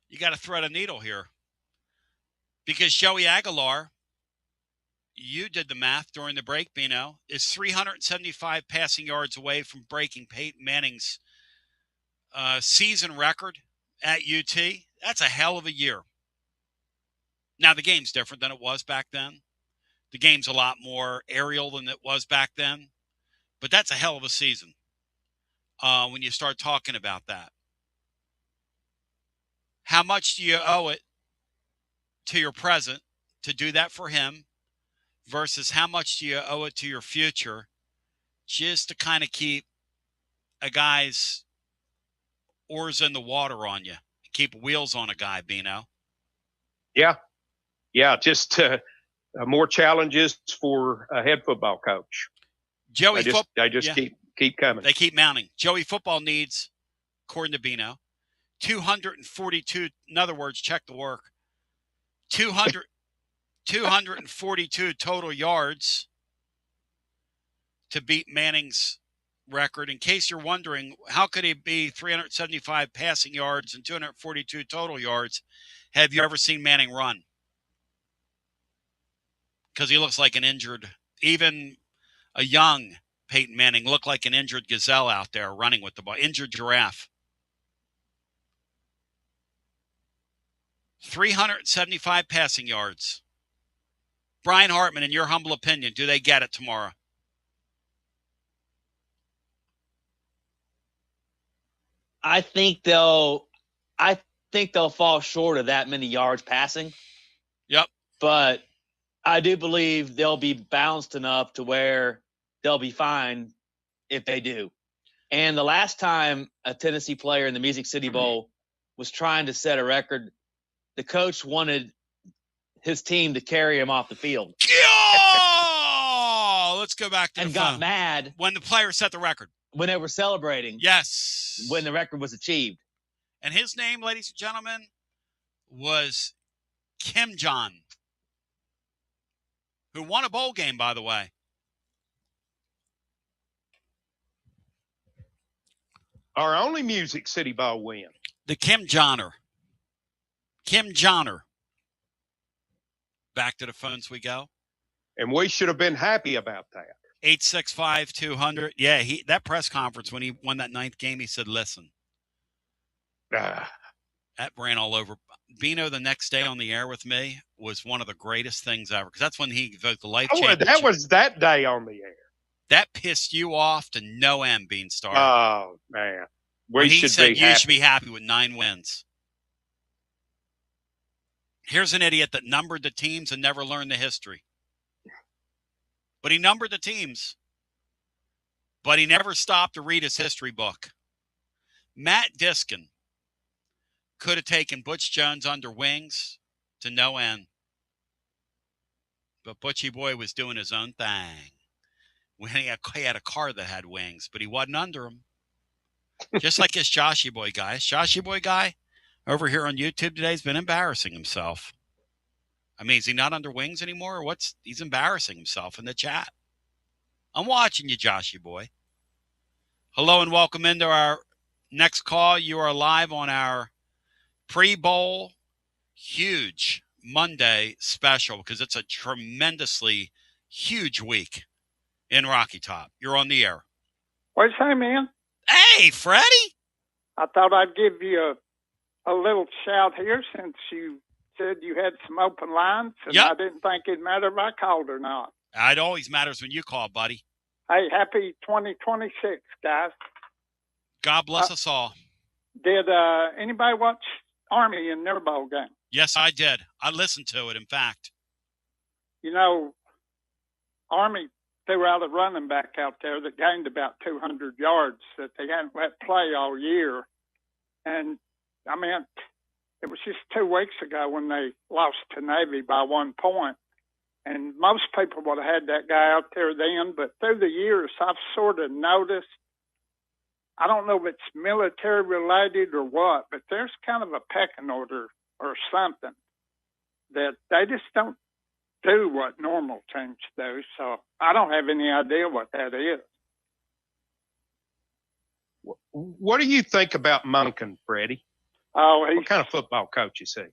You got to thread a needle here. Because Joey Aguilar, you did the math during the break, Bino, is 375 passing yards away from breaking Peyton Manning's season record at UT. That's a hell of a year. Now, the game's different than it was back then. The game's a lot more aerial than it was back then. But that's a hell of a season when you start talking about that. How much do you owe it to your present to do that for him versus how much do you owe it to your future just to kind of keep a guy's oars in the water on you, keep wheels on a guy, Bino? Yeah, just more challenges for a head football coach. Joey they just keep coming. They keep mounting. Joey football needs, according to Bino, 242. In other words, check the work. 242 total yards to beat Manning's record. In case you're wondering, how could he be 375 passing yards and 242 total yards? Have you ever seen Manning run? Because he looks like an injured, even a young Peyton Manning looked like an injured gazelle out there running with the ball, injured giraffe. 375 passing yards. Brian Hartman, in your humble opinion, do they get it tomorrow? I think they'll fall short of that many yards passing. Yep. But I do believe they'll be balanced enough to where they'll be fine if they do. And the last time a Tennessee player in the Music City Bowl was trying to set a record, the coach wanted his team to carry him off the field. Oh, let's go back to and got mad when the player set the record. When they were celebrating. Yes. When the record was achieved. And his name, ladies and gentlemen, was Kim John, who won a bowl game, by the way. Our only Music City Bowl win. The Kim Johnner. Kim Johnner. Back to the phones we go. And we should have been happy about that. 865-200. Yeah, that press conference when he won that ninth game, he said, listen. That ran all over. Bino, the next day on the air with me, was one of the greatest things ever. Because that's when he evoked the life championship. That was that day on the air. That pissed you off to no end, Beanstar. Oh, man. He said you should be happy with 9 wins. Here's an idiot that numbered the teams and never learned the history. But he numbered the teams. But he never stopped to read his history book. Matt Diskin could have taken Butch Jones under wings to no end. But Butchie Boy was doing his own thing. He had a car that had wings, but he wasn't under them. Just like this Joshy Boy guy. This Joshy Boy guy over here on YouTube today has been embarrassing himself. I mean, is he not under wings anymore? Or he's embarrassing himself in the chat. I'm watching you, Joshy Boy. Hello and welcome into our next call. You are live on our pre-bowl huge Monday special because it's a tremendously huge week in Rocky Top. You're on the air. What'd you say, man? Hey, Freddie. I thought I'd give you a little shout here since you said you had some open lines, and Yep. I didn't think it'd matter if I called or not. It always matters when you call, buddy. Hey, happy 2026, guys. God bless us all. Did anybody watch Army in their bowl game? Yes, I did. I listened to it, in fact. You know, Army threw out a running back out there that gained about 200 yards that they hadn't let play all year. And, I mean, it was just 2 weeks ago when they lost to Navy by 1 point. And most people would have had that guy out there then, but through the years, I've sort of noticed, I don't know if it's military related or what, but there's kind of a pecking order or something that they just don't do what normal teams do. So I don't have any idea what that is. What do you think about Monken, Freddie? Oh, What kind of football coach is he?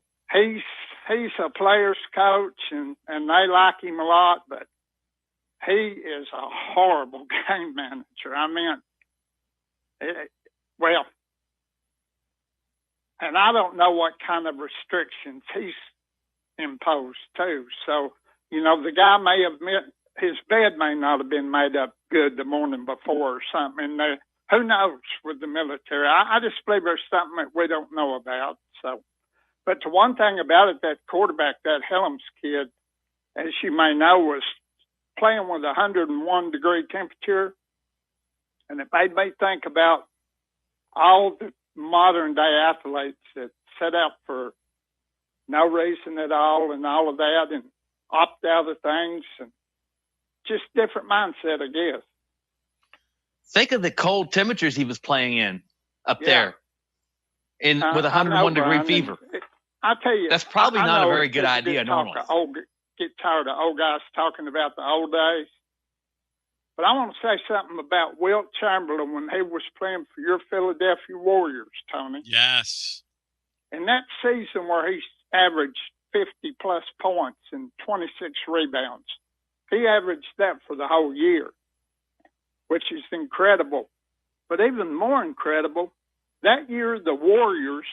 He's a player's coach, and they like him a lot, but he is a horrible game manager. I mean, well, and I don't know what kind of restrictions he's imposed too. So, you know, the guy may have his bed may not have been made up good the morning before or something. And who knows with the military? I just believe there's something that we don't know about. So. But the one thing about it, that quarterback, that Helms kid, as you may know, was playing with 101-degree temperature. And it made me think about all the modern-day athletes that set out for no reason at all and all of that and opt out of things. And just different mindset, I guess. Think of the cold temperatures he was playing in up there with 101-degree fever. I tell you, that's probably not a very good idea normally. Get tired of old guys talking about the old days. But I want to say something about Wilt Chamberlain when he was playing for your Philadelphia Warriors, Tony. Yes. In that season where he averaged 50-plus points and 26 rebounds, he averaged that for the whole year, which is incredible. But even more incredible, that year the Warriors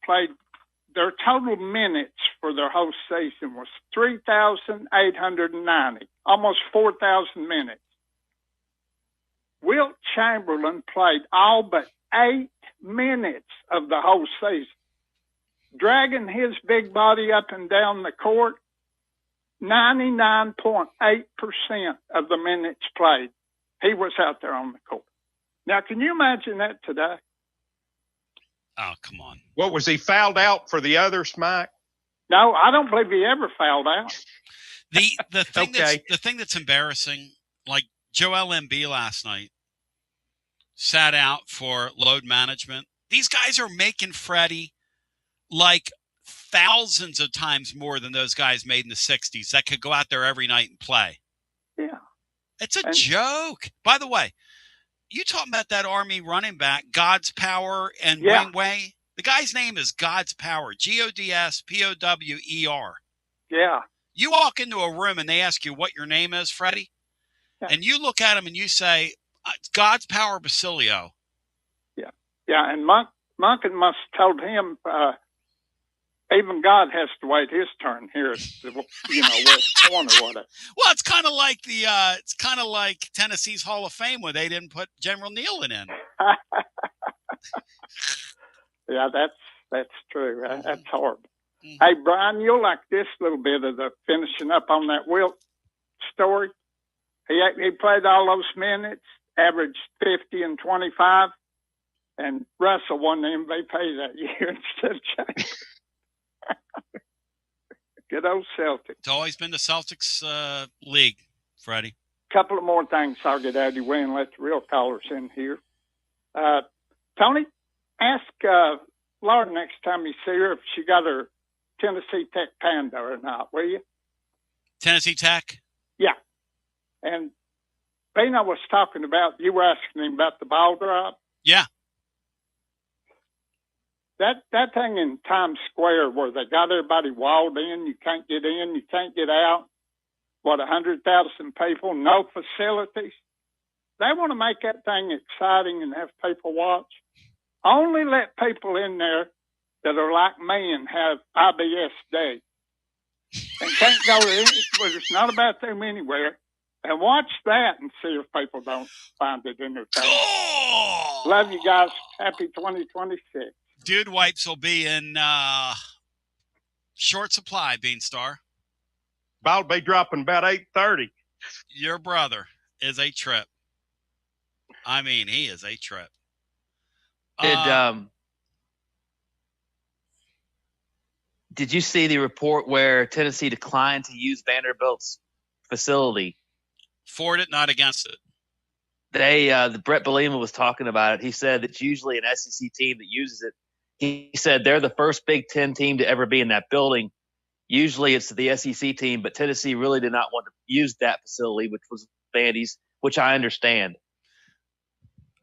played their total minutes for their whole season was 3,890, almost 4,000 minutes. Wilt Chamberlain played all but 8 minutes of the whole season, dragging his big body up and down the court. 99.8% of the minutes played, he was out there on the court. Now, can you imagine that today? Oh, come on. What, was he fouled out for the others, Mike? No, I don't believe he ever fouled out. The thing that's embarrassing, like Joel Embiid last night sat out for load management. These guys are making Freddie like thousands of times more than those guys made in the 60s that could go out there every night and play. Yeah. It's a joke. By the way, you talking about that Army running back, God's Power and Wang Wei? The guy's name is God's Power, Godspower. Yeah. You walk into a room and they ask you what your name is, Freddie, and you look at him and you say, it's God's Power Basilio. Yeah. Yeah, and Monken must have told him even God has to wait his turn here at the, West Point or whatever. Well, it's kind of like Tennessee's Hall of Fame where they didn't put General Nealon in. Yeah, that's true. Mm-hmm. That's horrible. Mm-hmm. Hey, Brian, you'll like this little bit of the finishing up on that Wilt story. He played all those minutes, averaged 50 and 25, and Russell won the MVP that year instead of James. Good old Celtics. It's always been the Celtics league, Freddie. Couple of more things I'll get out of your way and let the real callers in here. Tony, ask Laura next time you see her if she got her Tennessee Tech Panda or not, will you? Tennessee Tech? Yeah. And Bino was talking about, you were asking him about the ball drop. Yeah. That thing in Times Square where they got everybody walled in, you can't get in, you can't get out. 100,000 people, no facilities. They want to make that thing exciting and have people watch. Only let people in there that are like me and have IBS-D and can't go to any, well, it's not about them anywhere. And watch that and see if people don't find it entertaining. Oh! Love you guys. Happy 2026. Dude wipes will be in short supply, Beanstar. Ball be dropping about 8:30. Your brother is a trip. I mean, he is a trip. Did you see the report where Tennessee declined to use Vanderbilt's facility? For it, not against it. The Brett Bielema was talking about it. He said it's usually an SEC team that uses it. He said they're the first Big Ten team to ever be in that building. Usually it's the SEC team, but Tennessee really did not want to use that facility, which was Vandy's, which I understand.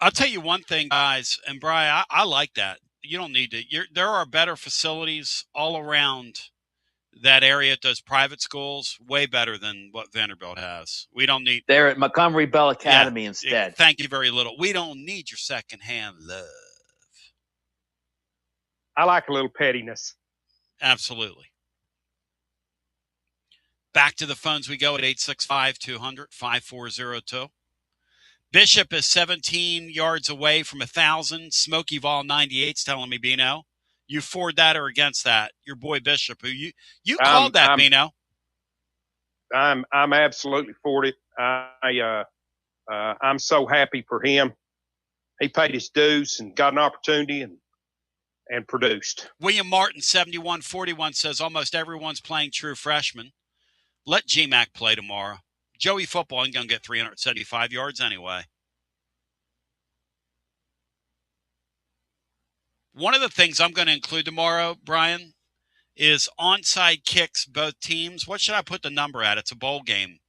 I'll tell you one thing, guys, and Brian, I like that. You don't need to. There are better facilities all around that area at those private schools, way better than what Vanderbilt has. We don't need. They're at Montgomery Bell Academy instead. Thank you very little. We don't need your secondhand love. I like a little pettiness. Absolutely. Back to the phones we go at 865-200-5402. Bishop is 17 yards away from 1,000. Smokey Vol 98's telling me, Bino, you for that or against that? Your boy Bishop, who you called that, Bino. I'm absolutely for it. I'm so happy for him. He paid his dues and got an opportunity and produced. William Martin 7141 says almost everyone's playing true freshman. Let GMAC play tomorrow. Joey football ain't going to get 375 yards anyway. One of the things I'm going to include tomorrow, Brian, is onside kicks, both teams. What should I put the number at? It's a bowl game.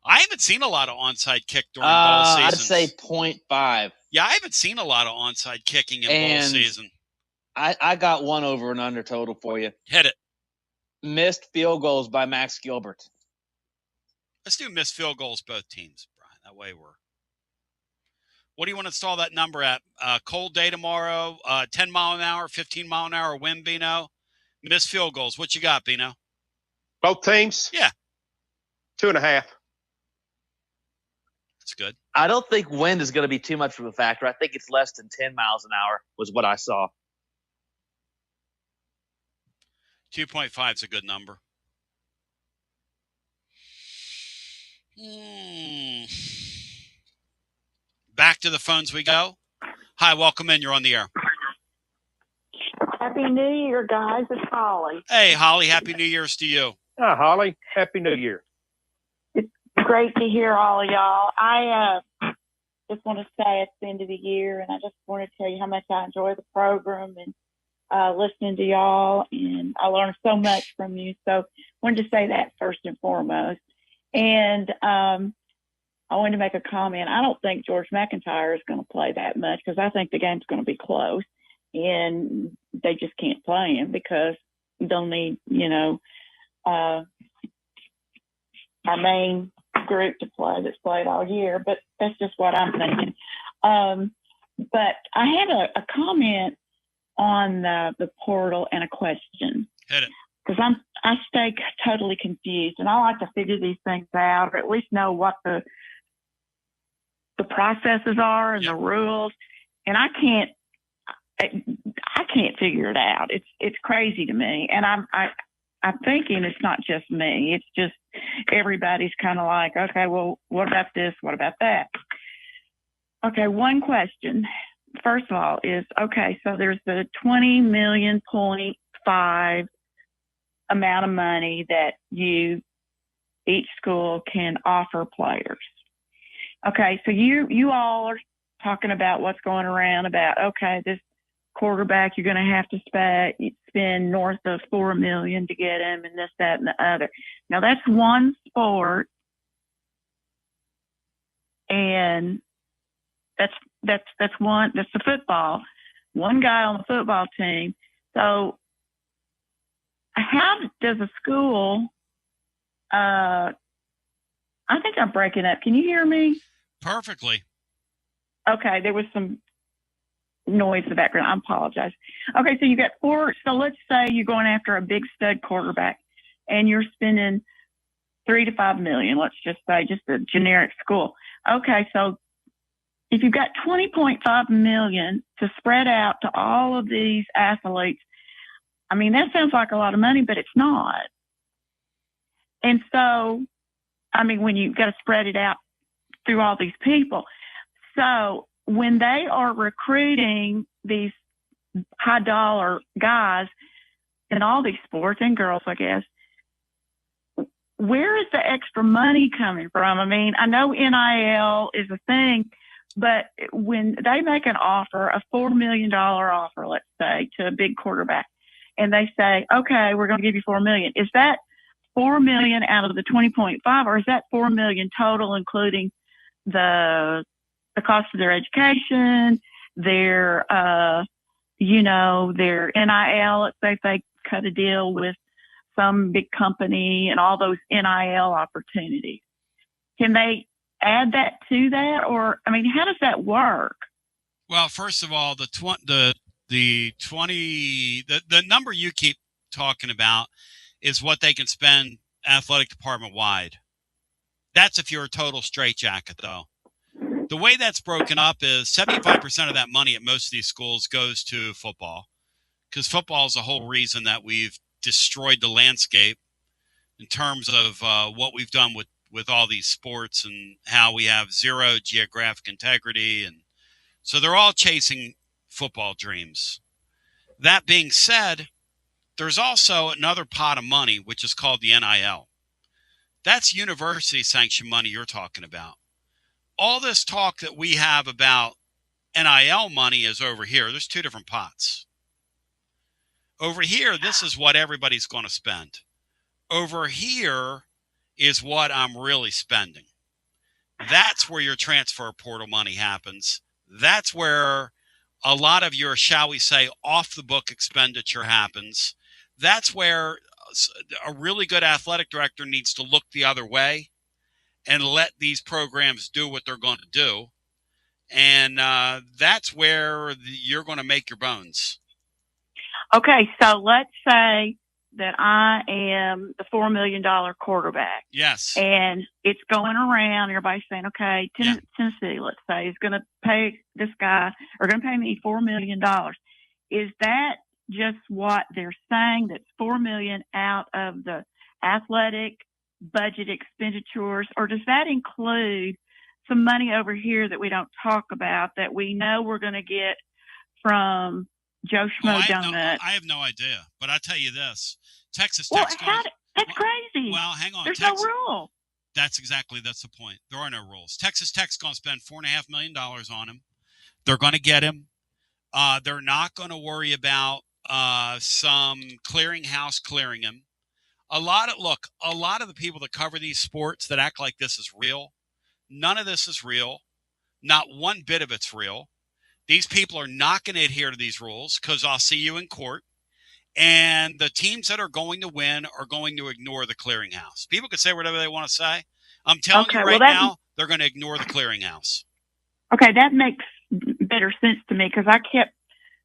I haven't seen a lot of onside kick during bowl season. I'd say 0.5. Yeah, I haven't seen a lot of onside kicking in bowl season. I got one over and under total for you. Hit it. Missed field goals by Max Gilbert. Let's do missed field goals, both teams, Brian. That way we're. What do you want to install that number at? Cold day tomorrow, 10 mile an hour, 15 mile an hour wind, Bino. Missed field goals. What you got, Bino? Both teams? Yeah. 2.5. That's good. I don't think wind is going to be too much of a factor. I think it's less than 10 miles an hour was what I saw. 2.5 is a good number. Back to the phones we go. Hi, welcome in. You're on the air. Happy New Year, guys. It's Holly. Hey, Holly. Happy New Year's to you. Hi, Holly. Happy New Year. It's great to hear all of y'all. I just want to say it's the end of the year, and I just want to tell you how much I enjoy the program and listening to y'all, and I learned so much from you. So I wanted to say that first and foremost. And I wanted to make a comment. I don't think George McIntyre is going to play that much because I think the game's going to be close, and they just can't play him because they'll need, our main group to play that's played all year. But that's just what I'm thinking. But I had a comment on the portal and a question. Hit it. Because I stay totally confused, and I like to figure these things out, or at least know what the processes are and the rules. And I can't figure it out. It's crazy to me, and I'm thinking it's not just me. It's just everybody's kind of like, okay, well, what about this? What about that? Okay, one question. First of all is, okay, so there's the 20.5 amount of money that each school can offer players. Okay, so you all are talking about what's going around about, okay, this quarterback, you're going to have to spend north of $4 million to get him, and this, that, and the other. Now that's one sport, and that's the football. One guy on the football team. So how does a school? I think I'm breaking up. Can you hear me? Perfectly. Okay, there was some noise in the background. I apologize. Okay, so you got four. So let's say you're going after a big stud quarterback, and you're spending $3 to $5 million. Let's just say, just a generic school. Okay, so if you've got $20.5 million to spread out to all of these athletes, I mean, that sounds like a lot of money, but it's not. And so, I mean, when you've got to spread it out through all these people. So when they are recruiting these high dollar guys in all these sports, and girls, I guess, where is the extra money coming from? I mean, I know NIL is a thing, but when they make an offer, a $4 million offer, let's say, to a big quarterback, and they say, okay, we're going to give you $4 million, is that $4 million out of the 20.5, or is that $4 million total, including the cost of their education, their their NIL? Let's say if they cut a deal with some big company and all those NIL opportunities, can they add that to that, or I mean, how does that work? Well, first of all, the number you keep talking about is what they can spend athletic department wide. That's if you're a total straitjacket, though. The way that's broken up is 75% of that money at most of these schools goes to football, because football is the whole reason that we've destroyed the landscape in terms of what we've done with all these sports and how we have zero geographic integrity. And so they're all chasing football dreams. That being said, there's also another pot of money, which is called the NIL. That's university sanctioned money you're talking about. All this talk that we have about NIL money is over here. There's two different pots. Over here, this is what everybody's going to spend. Over here is what I'm really spending. That's where your transfer portal money happens. That's where a lot of your, shall we say, off-the-book expenditure happens. That's where a really good athletic director needs to look the other way and let these programs do what they're going to do. And that's where you're going to make your bones. Okay, so let's say that I am the $4 million quarterback. Yes. And it's going around, everybody's saying, okay, Tennessee, let's say, is going to pay this guy, or going to pay me $4 million. Is that just what they're saying, that's $4 million out of the athletic budget expenditures, or does that include some money over here that we don't talk about that we know we're going to get from Joe Schmo Donut? I have no idea, but I'll tell you this: Texas Tech's that's crazy. Well, hang on. There's no rule. That's the point. There are no rules. Texas Tech's going to spend $4.5 million on him. They're going to get him. They're not going to worry about some clearinghouse clearing him. A lot of the people that cover these sports that act like this is real, none of this is real. Not one bit of it's real. These people are not going to adhere to these rules, because I'll see you in court. And the teams that are going to win are going to ignore the clearinghouse. People can say whatever they want to say. I'm telling you right now, they're going to ignore the clearinghouse. Okay, that makes better sense to me, because I kept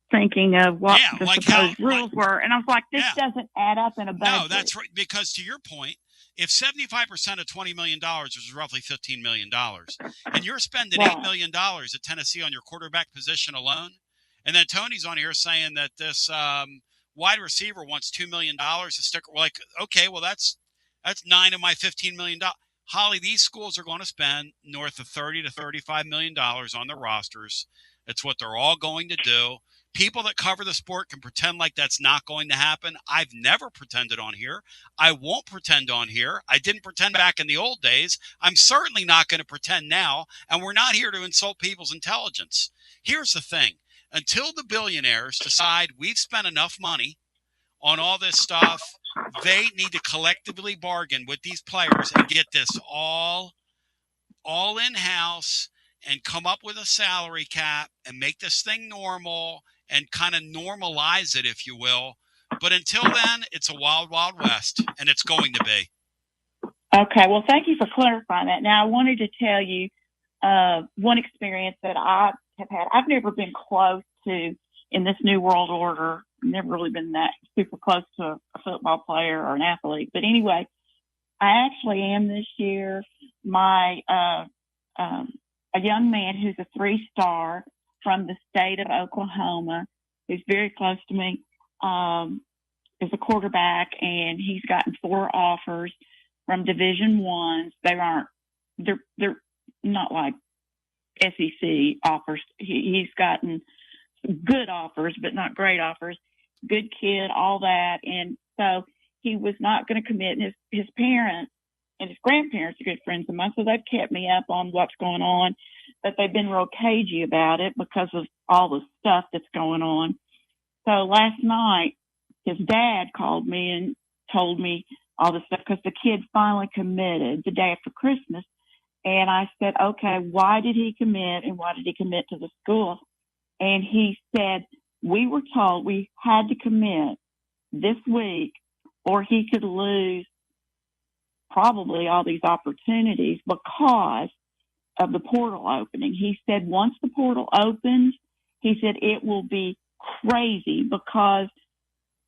thinking of what the supposed rules were, and I was like, this doesn't add up in a budget. No, that's right, because to your point, if 75% of $20 million is roughly $15 million, and you're spending $8 million at Tennessee on your quarterback position alone, and then Tony's on here saying that this wide receiver wants $2 million to stick, like, okay, well, that's 9 of my $15 million. Holly, these schools are going to spend north of $30 to $35 million on their rosters. It's what they're all going to do. People that cover the sport can pretend like that's not going to happen. I've never pretended on here. I won't pretend on here. I didn't pretend back in the old days. I'm certainly not going to pretend now. And we're not here to insult people's intelligence. Here's the thing. Until the billionaires decide we've spent enough money on all this stuff, they need to collectively bargain with these players and get this all in-house and come up with a salary cap and make this thing normal and kind of normalize it, if you will. But until then, it's a wild, wild west, and it's going to be. Okay, well, thank you for clarifying that. Now, I wanted to tell you one experience that I have had. I've never been close to, in this new world order, never really been that super close to a football player or an athlete. But anyway, I actually am this year. A young man who's a 3-star from the state of Oklahoma, who's very close to me, is a quarterback, and he's gotten 4 offers from Division Ones. They're not like SEC offers. He's gotten good offers, but not great offers. Good kid, all that, and so he was not going to commit. And his parents and his grandparents are good friends of mine, so they've kept me up on what's going on. But they've been real cagey about it because of all the stuff that's going on. So last night, his dad called me and told me all this stuff because the kid finally committed the day after Christmas. And I said, okay, why did he commit and why did he commit to the school? And he said, we were told we had to commit this week or he could lose probably all these opportunities because of the portal opening. He said once the portal opens, he said it will be crazy because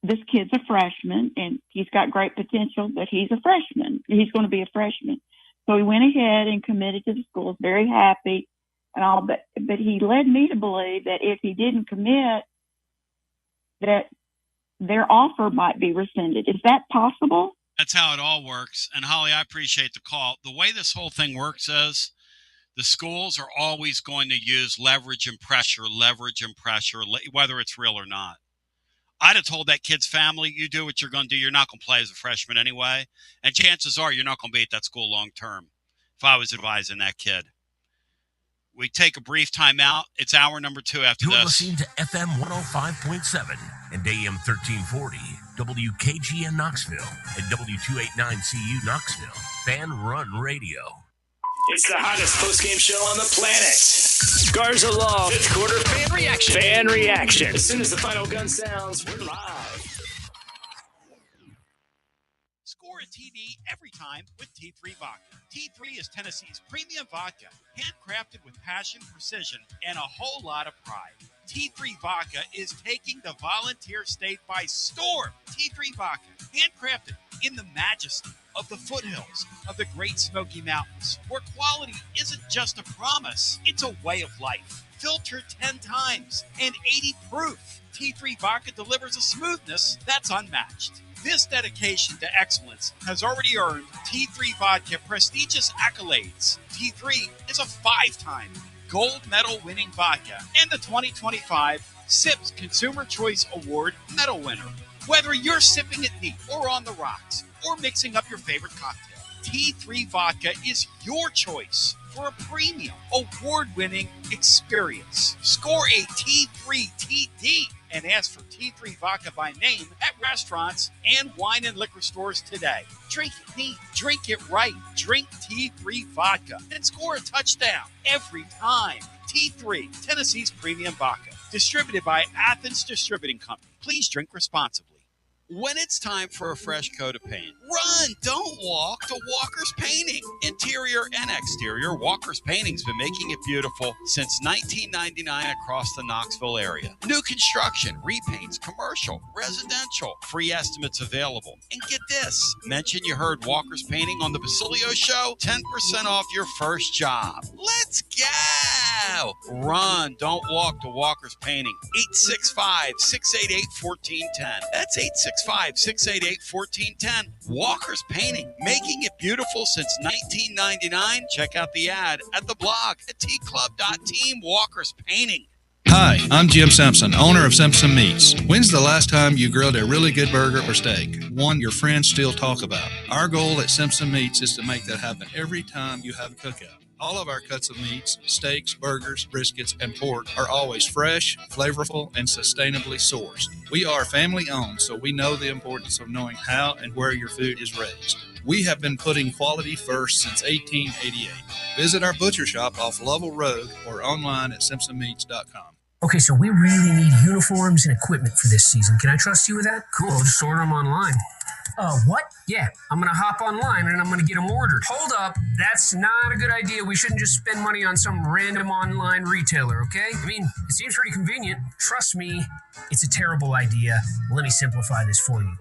this kid's a freshman and he's got great potential, but he's a freshman. He's going to be a freshman. So he went ahead and committed to the school, very happy and all, but he led me to believe that if he didn't commit, that their offer might be rescinded. Is that possible? That's how it all works. And Holly, I appreciate the call. The way this whole thing works is the schools are always going to use leverage and pressure, whether it's real or not. I'd have told that kid's family, you do what you're going to do. You're not going to play as a freshman anyway. And chances are you're not going to be at that school long term if I was advising that kid. We take a brief time out. It's hour number 2 after You're this. listening to FM 105.7 and AM 1340, WKGN Knoxville and W289CU Knoxville. Fan Run Radio. It's the hottest postgame show on the planet. Garza Law, fifth quarter fan reaction. Fan reaction. As soon as the final gun sounds, we're live. Score a TD every time with T3 Vodka. T3 is Tennessee's premium vodka, handcrafted with passion, precision, and a whole lot of pride. T3 Vodka is taking the volunteer state by storm. T3 Vodka, handcrafted in the majesty of the foothills of the Great Smoky Mountains, where quality isn't just a promise, it's a way of life. Filtered 10 times and 80 proof. T3 Vodka delivers a smoothness that's unmatched. This dedication to excellence has already earned T3 Vodka prestigious accolades. T3 is a 5-time gold medal winning vodka and the 2025 SIPS Consumer Choice Award medal winner. Whether you're sipping it neat or on the rocks or mixing up your favorite cocktail, T3 Vodka is your choice for a premium, award-winning experience. Score a T3 TD and ask for T3 Vodka by name at restaurants and wine and liquor stores today. Drink it neat, drink it right, drink T3 Vodka, and score a touchdown every time. T3, Tennessee's premium vodka, distributed by Athens Distributing Company. Please drink responsibly. When it's time for a fresh coat of paint, run, don't walk to Walker's Painting. Interior and exterior, Walker's Painting's been making it beautiful since 1999 across the Knoxville area. New construction, repaints, commercial, residential, free estimates available. And get this, mention you heard Walker's Painting on the Basilio show, 10% off your first job. Let's go! Run, don't walk to Walker's Painting. 865-688-1410. That's 865-688-1410. Walker's Painting, making it beautiful since 1999. Check out the ad at the blog at tclub.team. Walker's Painting. Hi, I'm Jim Simpson, owner of Simpson Meats. When's the last time you grilled a really good burger or steak? One your friends still talk about. Our goal at Simpson Meats is to make that happen every time you have a cookout. All of our cuts of meats, steaks, burgers, briskets, and pork are always fresh, flavorful, and sustainably sourced. We are family owned, so we know the importance of knowing how and where your food is raised. We have been putting quality first since 1888. Visit our butcher shop off Lovell Road or online at simpsonmeats.com. Okay, so we really need uniforms and equipment for this season. Can I trust you with that? Cool, I'll just order them online. What? Yeah, I'm gonna hop online and I'm gonna get them ordered. Hold up, that's not a good idea. We shouldn't just spend money on some random online retailer, okay? I mean, it seems pretty convenient. Trust me, it's a terrible idea. Let me simplify this for you.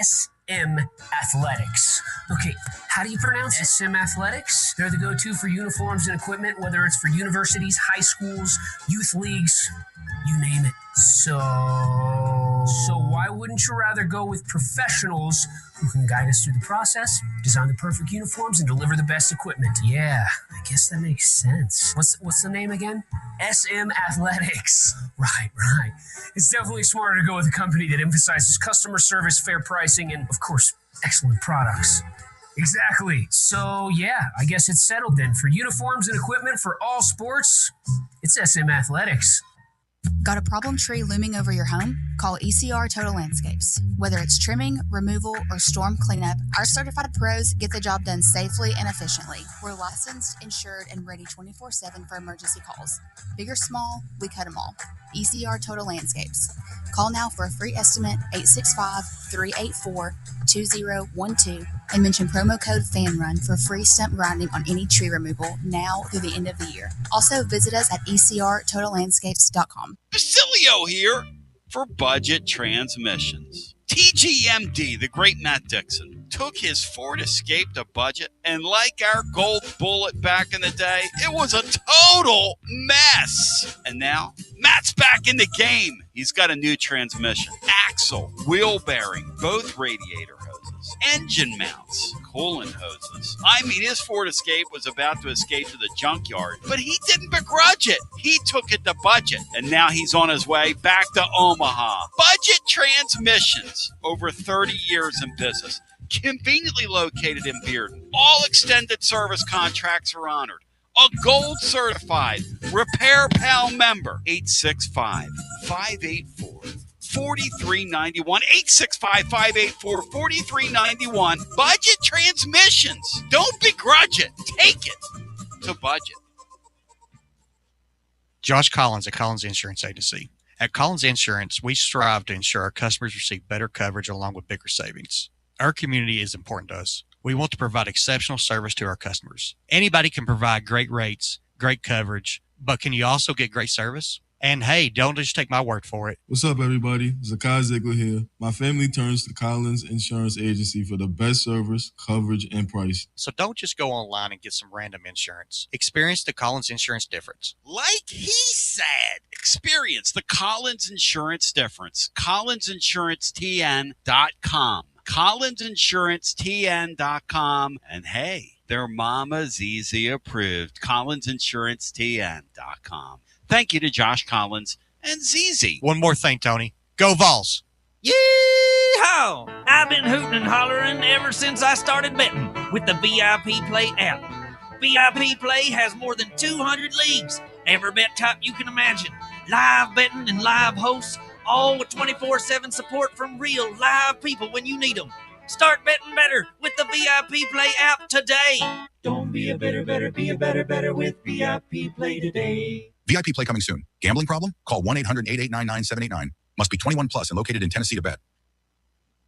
SM Athletics. Okay, how do you pronounce it? SM Athletics? They're the go-to for uniforms and equipment, whether it's for universities, high schools, youth leagues, you name it. So why wouldn't you rather go with professionals who can guide us through the process, design the perfect uniforms, and deliver the best equipment? Yeah, I guess that makes sense. What's the name again? SM Athletics. Right. It's definitely smarter to go with a company that emphasizes customer service, fair pricing, and, of course, excellent products. Exactly. So, yeah, I guess it's settled then. For uniforms and equipment for all sports, it's SM Athletics. Got a problem tree looming over your home? Call ECR Total Landscapes. Whether it's trimming, removal, or storm cleanup, our certified pros get the job done safely and efficiently. We're licensed, insured, and ready 24/7 for emergency calls. Big or small, we cut them all. ECR Total Landscapes. Call now for a free estimate, 865-384-2012, and mention promo code FANRUN for free stump grinding on any tree removal now through the end of the year. Also, visit us at ecrtotallandscapes.com. Basilio here for Budget Transmissions. TGMD, the great Matt Dixon, took his Ford Escape to budget, and like our gold bullet back in the day, it was a total mess. And now, Matt's back in the game. He's got a new transmission, axle, wheel bearing, both radiator hoses, engine mounts, coolant hoses. I mean, his Ford Escape was about to escape to the junkyard, but he didn't begrudge it. He took it to budget, and now he's on his way back to Omaha. Budget Transmissions, over 30 years in business, conveniently located in Bearden. All extended service contracts are honored. A gold certified Repair Pal member. 865-584-4391. 865-584-4391. Budget Transmissions. Don't begrudge it. Take it to budget. Josh Collins at Collins Insurance Agency. At Collins Insurance, we strive to ensure our customers receive better coverage along with bigger savings. Our community is important to us. We want to provide exceptional service to our customers. Anybody can provide great rates, great coverage, but can you also get great service? And hey, don't just take my word for it. What's up, everybody? Zakai Ziegler here. My family turns to Collins Insurance Agency for the best service, coverage, and price. So don't just go online and get some random insurance. Experience the Collins Insurance difference. Like he said, experience the Collins Insurance difference. CollinsInsuranceTN.com. CollinsInsuranceTN.com. And hey, their Mama's Easy approved. CollinsInsuranceTN.com. Thank you to Josh Collins and ZZ. One more thing, Tony. Go Vols. Yee-haw! I've been hooting and hollering ever since I started betting with the VIP Play app. VIP Play has more than 200 leagues, every bet type you can imagine, live betting and live hosts, all with 24/7 support from real live people when you need them. Start betting better with the VIP Play app today. Don't be a better, be a better with VIP Play today. VIP Play coming soon. Gambling problem? Call 1-800-889-9789. Must be 21 plus and located in Tennessee to bet.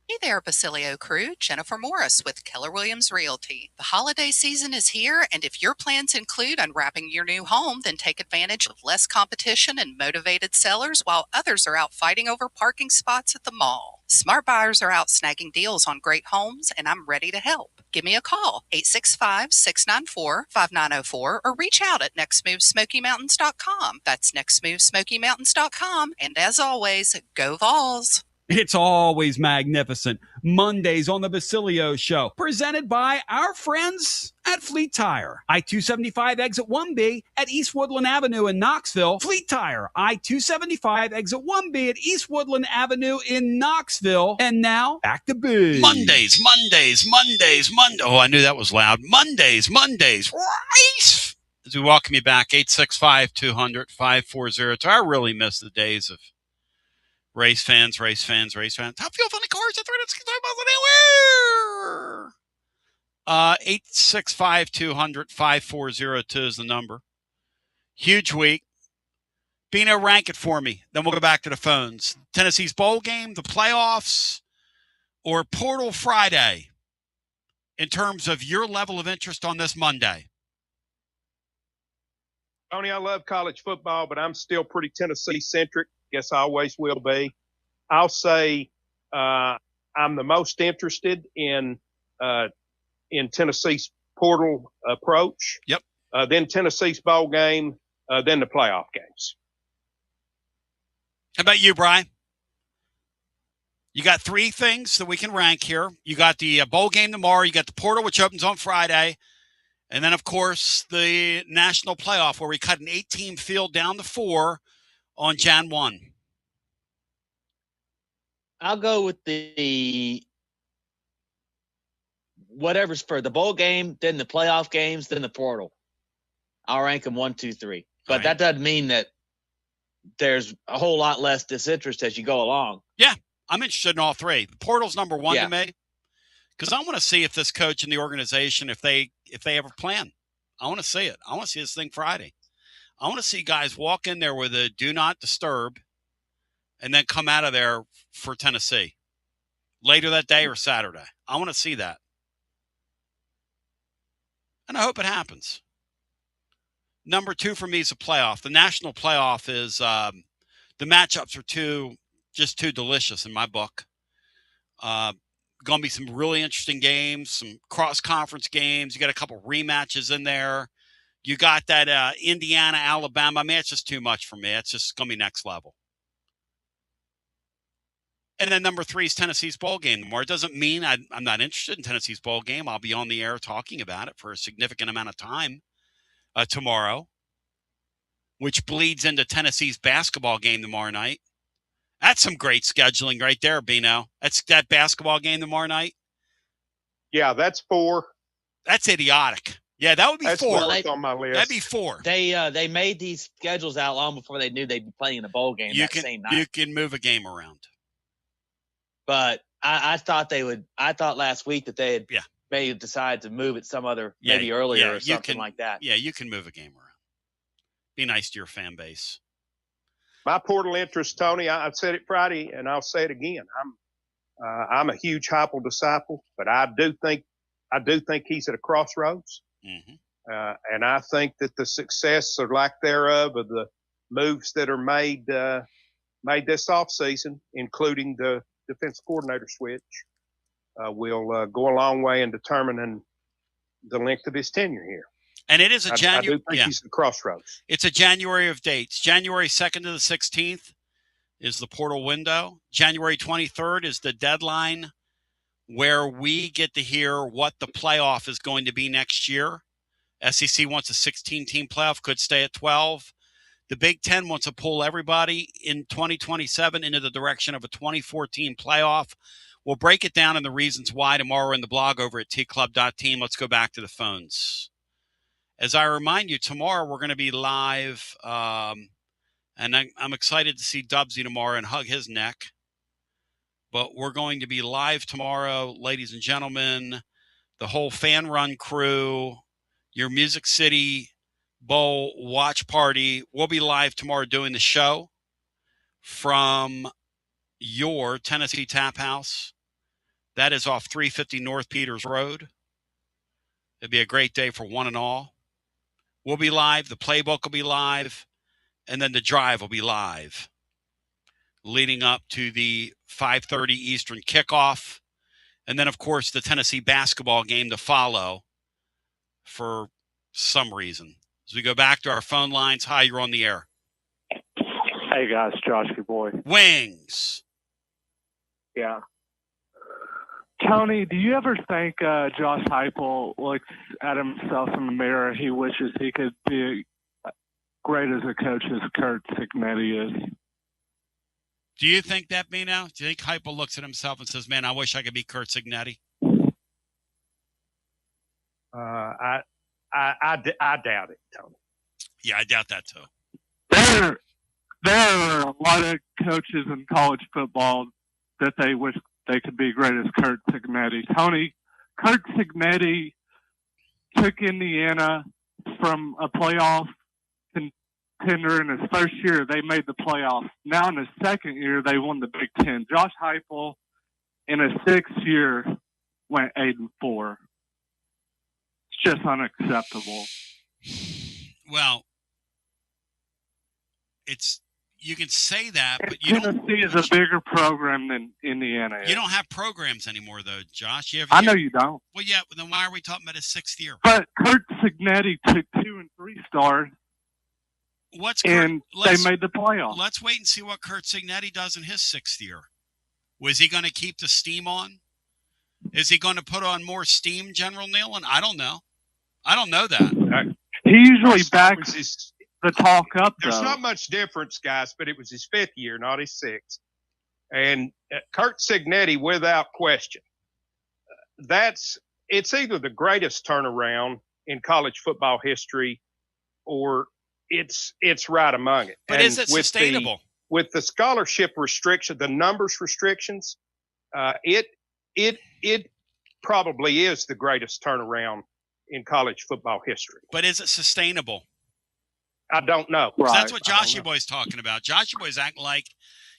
Hey there, Basilio crew. Jennifer Morris with Keller Williams Realty. The holiday season is here, and if your plans include unwrapping your new home, then take advantage of less competition and motivated sellers while others are out fighting over parking spots at the mall. Smart buyers are out snagging deals on great homes, and I'm ready to help. Give me a call, 865-694-5904, or reach out at nextmovesmokymountains.com. That's nextmovesmokymountains.com. And as always, go Vols! It's always magnificent. Mondays on the Basilio Show, presented by our friends at Fleet Tire. I-275 exit 1B at East Woodland Avenue in Knoxville. Fleet Tire, I-275 exit 1B at East Woodland Avenue in Knoxville. And now, back to Big. Mondays. Oh, I knew that was loud. Mondays. Race! As we welcome you back, 865-200-5402. I really miss the days of race fans. Top fuel on the cars at 365 miles an hour. 865-200-5402 is the number. Huge week. Bino, rank it for me. Then we'll go back to the phones. Tennessee's bowl game, the playoffs, or Portal Friday in terms of your level of interest on this Monday? Tony, I love college football, but I'm still pretty Tennessee-centric. Guess I always will be. I'll say I'm the most interested in Tennessee's portal approach. Yep. Then Tennessee's bowl game, then the playoff games. How about you, Brian? You got three things that we can rank here. You got the bowl game tomorrow. You got the portal, which opens on Friday. And then, of course, the national playoff where we cut an 8-team field down to 4 on Jan 1. I'll go with the whatever's for the bowl game, then the playoff games, then the portal. I'll rank them 1, 2, 3. But that doesn't mean that there's a whole lot less disinterest as you go along. Yeah, I'm interested in all three. The portal's number 1 to me because I want to see if this coach and the organization, if they have a plan. I want to see it. I want to see this thing Friday. I want to see guys walk in there with a do not disturb and then come out of there for Tennessee later that day or Saturday. I want to see that. And I hope it happens. Number 2 for me is a playoff. The national playoff is the matchups are too delicious in my book. Going to be some really interesting games, some cross-conference games. You got a couple rematches in there. You got that Indiana, Alabama. I mean, it's just too much for me. It's just going to be next level. And then number 3 is Tennessee's bowl game tomorrow. It doesn't mean I'm not interested in Tennessee's bowl game. I'll be on the air talking about it for a significant amount of time tomorrow, which bleeds into Tennessee's basketball game tomorrow night. That's some great scheduling right there, Bino. That's that basketball game tomorrow night. Yeah, that's 4. That's idiotic. Yeah, that would be 4. That's on my list. That'd be 4. They made these schedules out long before they knew they'd be playing in a bowl game same night. You can move a game around. But I thought they would. I thought last week that they had may decide to move it some other maybe earlier or something like that. Yeah, you can move a game around. Be nice to your fan base. My portal interest, Tony, I said it Friday, and I'll say it again. I'm a huge Heupel disciple, but I do think he's at a crossroads. Mm-hmm. And I think that the success or lack thereof of the moves that are made this offseason, including the defensive coordinator switch, will go a long way in determining the length of his tenure here. And it is a January. I do think he's at the crossroads. It's a January of dates. January 2nd to the 16th is the portal window. January 23rd is the deadline where we get to hear what the playoff is going to be next year. SEC wants a 16-team playoff, could stay at 12. The Big Ten wants to pull everybody in 2027 into the direction of a 24-team playoff. We'll break it down and the reasons why tomorrow in the blog over at tclub.team. Let's go back to the phones. As I remind you, tomorrow we're going to be live, and I'm excited to see Dubsy tomorrow and hug his neck. But we're going to be live tomorrow, ladies and gentlemen, the whole Fan Run crew, your Music City Bowl watch party. We'll be live tomorrow doing the show from your Tennessee Tap House. That is off 350 North Peters Road. It'd be a great day for one and all. We'll be live. The playbook will be live. And then the drive will be live leading up to the 5:30 Eastern kickoff. And then, of course, the Tennessee basketball game to follow for some reason. As we go back to our phone lines, hi, you're on the air. Hey, guys, Josh, good boy. Wings. Yeah. Tony, do you ever think Josh Heupel looks at himself in the mirror? He wishes he could be great as a coach as Kurt Signetti is. Do you think that, Bino? Do you think Heupel looks at himself and says, "Man, I wish I could be Kurt Signetti"? I doubt it, Tony. Yeah, I doubt that too. There are a lot of coaches in college football that they wish they could be great as Kurt Signetti. Tony, Kurt Signetti took Indiana from a playoff contender in his first year. They made the playoffs. Now in his second year, they won the Big Ten. Josh Heupel, in his sixth year, went 8-4. It's just unacceptable. Well, you can say that, but Tennessee is a bigger program than Indiana is. You don't have programs anymore, though, Josh. I know you don't. Well, yeah, then why are we talking about his sixth year? But Kurt Signetti took 2 and 3 stars. They made the playoffs. Let's wait and see what Kurt Signetti does in his sixth year. Was he going to keep the steam on? Is he going to put on more steam, General Nealon? I don't know. I don't know that. He usually backs the talk up, There's though. not much difference, guys, but it was his fifth year, not his sixth. And Kurt Signetti, without question, it's either the greatest turnaround in college football history or it's right among it. But is it sustainable? With the scholarship restriction, the numbers restrictions, it probably is the greatest turnaround in college football history. But is it sustainable? I don't know. Right. That's what Joshy Boy's talking about. Joshy Boy's acting like,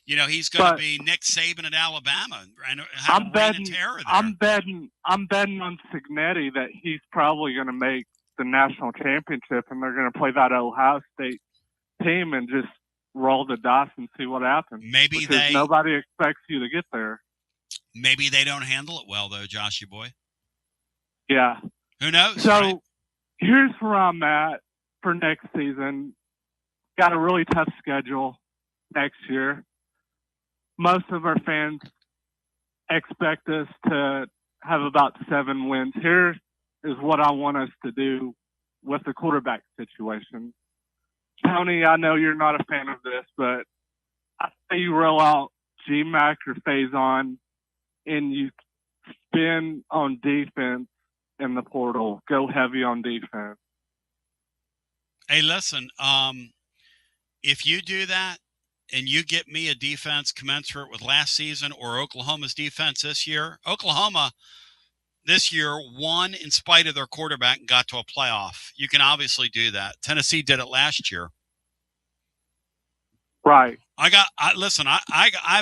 he's going to be Nick Saban at Alabama and have a reign of terror there. I'm betting on Signetti that he's probably going to make the national championship, and they're going to play that Ohio State team and just roll the dice and see what happens. Maybe nobody expects you to get there. Maybe they don't handle it well, though, Joshy Boy. Yeah. Who knows? So right? Here's where I'm at for next season. Got a really tough schedule next year. Most of our fans expect us to have about 7 wins. Here is what I want us to do with the quarterback situation. Tony, I know you're not a fan of this, but I say you roll out GMAC or Faison and you spin on defense in the portal. Go heavy on defense. Hey, listen, if you do that and you get me a defense commensurate with last season or Oklahoma's defense this year, Oklahoma this year won in spite of their quarterback and got to a playoff. You can obviously do that. Tennessee did it last year. Right. I've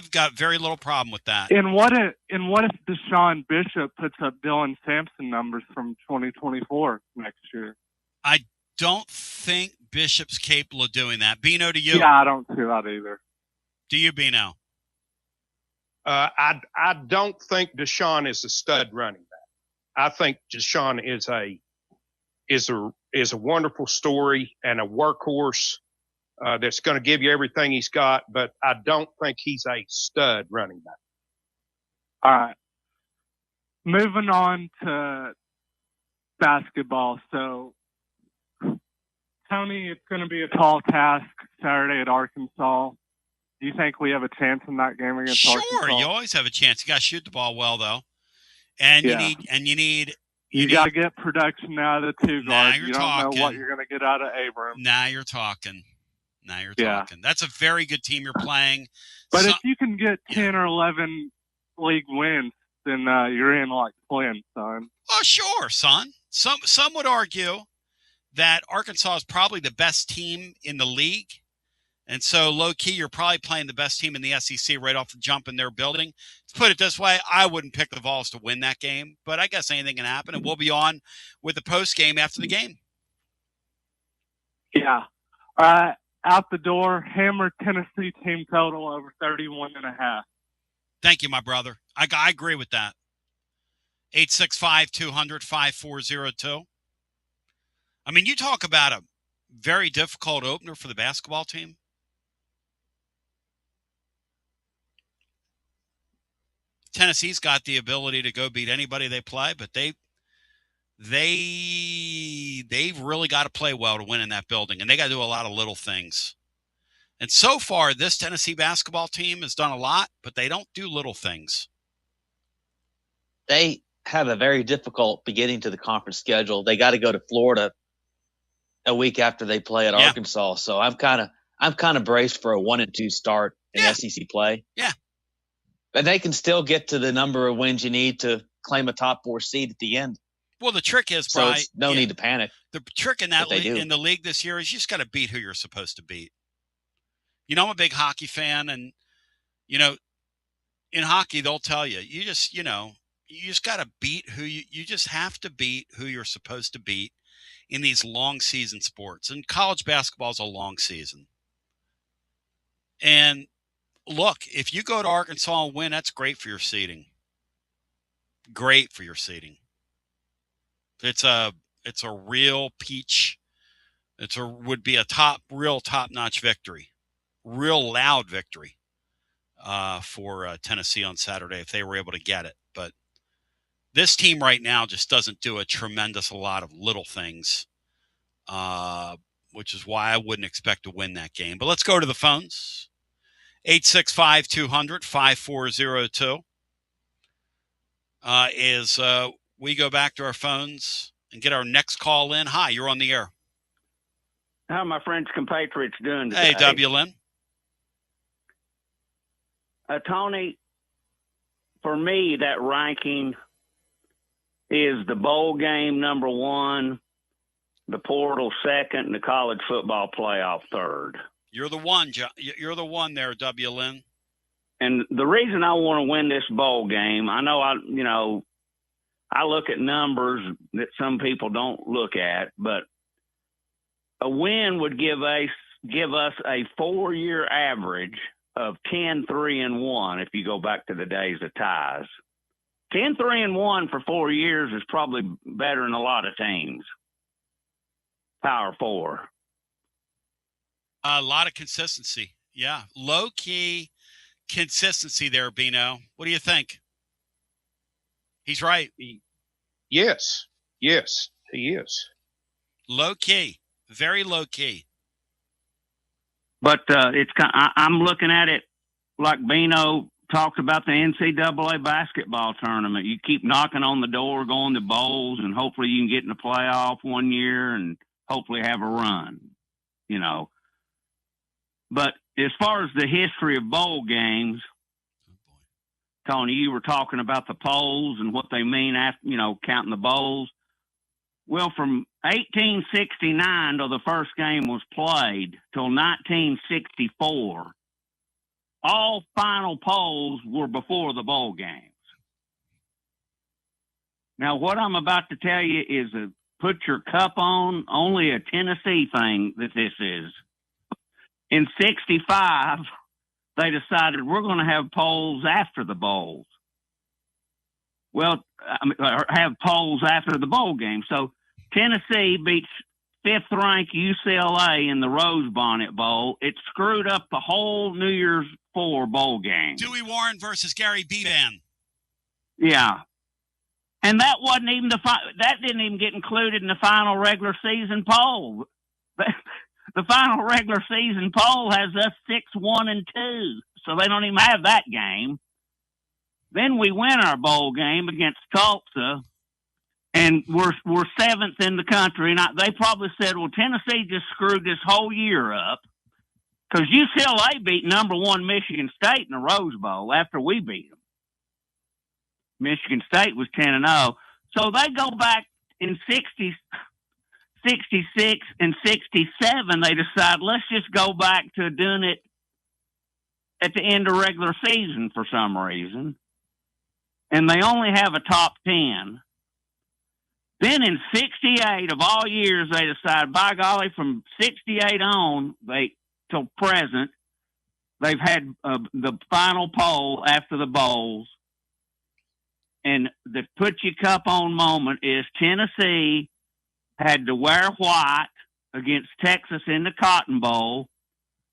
got very little problem with that. And what if Deshaun Bishop puts up Dylan Sampson numbers from 2024 next year? I don't think Bishop's capable of doing that. Bino, to you? Yeah, I don't see that either. Do you, Bino? I don't think Deshaun is a stud running back. I think Deshaun is a wonderful story and a workhorse that's going to give you everything he's got, but I don't think he's a stud running back. All right. Moving on to basketball. So, Tony, it's going to be a tall task Saturday at Arkansas. Do you think we have a chance in that game against Arkansas? Sure, you always have a chance. You got to shoot the ball well, though, and you need. You got to get production out of the two guards. You don't talking. know what you're going to get out of Abram. Now you're talking. That's a very good team you're playing. But if you can get 10 or 11 league wins, then you're in like playing, son. Oh, sure, son. Some would argue that Arkansas is probably the best team in the league. And so, low-key, you're probably playing the best team in the SEC right off the jump in their building. To put it this way, I wouldn't pick the Vols to win that game, but I guess anything can happen, and we'll be on with the post-game after the game. Yeah. All right, out the door, hammer Tennessee team total over 31.5. Thank you, my brother. I agree with that. 865-200-5402. I mean, you talk about a very difficult opener for the basketball team. Tennessee's got the ability to go beat anybody they play, but they've really got to play well to win in that building, and they got to do a lot of little things. And so far, this Tennessee basketball team has done a lot, but they don't do little things. They have a very difficult beginning to the conference schedule. They got to go to Florida a week after they play at Arkansas. So I'm kind of braced for a 1-2 start in SEC play. Yeah. But they can still get to the number of wins you need to claim a top 4 seed at the end. Well, the trick is, so it's no need to panic. The trick in in the league this year is you just got to beat who you're supposed to beat. You know, I'm a big hockey fan, and you know, in hockey they'll tell you you just got to beat who you just have to beat who you're supposed to beat in these long season sports. And college basketball is a long season. And look, if you go to Arkansas and win, that's great for your seeding. Great for your seeding. It's a real peach. Would be a real top-notch victory. Real loud victory for Tennessee on Saturday if they were able to get it. But this team right now just doesn't do a tremendous lot of little things, which is why I wouldn't expect to win that game. But let's go to the phones. 865-200-5402 we go back to our phones and get our next call in. Hi, you're on the air. How are my French compatriots doing today? Hey, W. Lynn. Tony, for me, that ranking is the bowl game number 1, the portal second, and the college football playoff third. You're the one, you're the one there, W. Lynn. And the reason I want to win this bowl game, I know I look at numbers that some people don't look at, but a win would give us a 4-year average of 10-3-1 if you go back to the days of ties. 10-3-1 for 4 years is probably better than a lot of teams. Power 4. A lot of consistency. Yeah. Low-key consistency there, Bino. What do you think? He's right. Yes. Yes, he is. Low-key. Very low-key. But I'm looking at it like Bino talked about the NCAA basketball tournament. You keep knocking on the door, going to bowls, and hopefully you can get in the playoff one year and hopefully have a run, But as far as the history of bowl games, Tony, you were talking about the polls and what they mean after, counting the bowls. Well, from 1869 till the first game was played till 1964, all final polls were before the bowl games. Now, what I'm about to tell you is put your cup on, only a Tennessee thing that this is. In 65, they decided we're going to have polls after the bowls. Well, have polls after the bowl game. So Tennessee beats 5th-ranked UCLA in the Rose Bonnet Bowl. It screwed up the whole New Year's 4 bowl game. Dewey Warren versus Gary Bevan. Yeah. And that wasn't even that didn't even get included in the final regular season poll. The final regular season poll has us 6-1-2, so they don't even have that game. Then we win our bowl game against Tulsa, and we're 7th in the country. And they probably said, well, Tennessee just screwed this whole year up because UCLA beat number 1 Michigan State in the Rose Bowl after we beat them. Michigan State was 10-0. So they go back in 66 and 67. They decide, let's just go back to doing it at the end of regular season for some reason. And they only have a top 10. Then in 68 of all years, they decide, by golly, from 68 on, till present, they've had the final poll after the bowls. And the put your cup on moment is Tennessee had to wear white against Texas in the Cotton Bowl.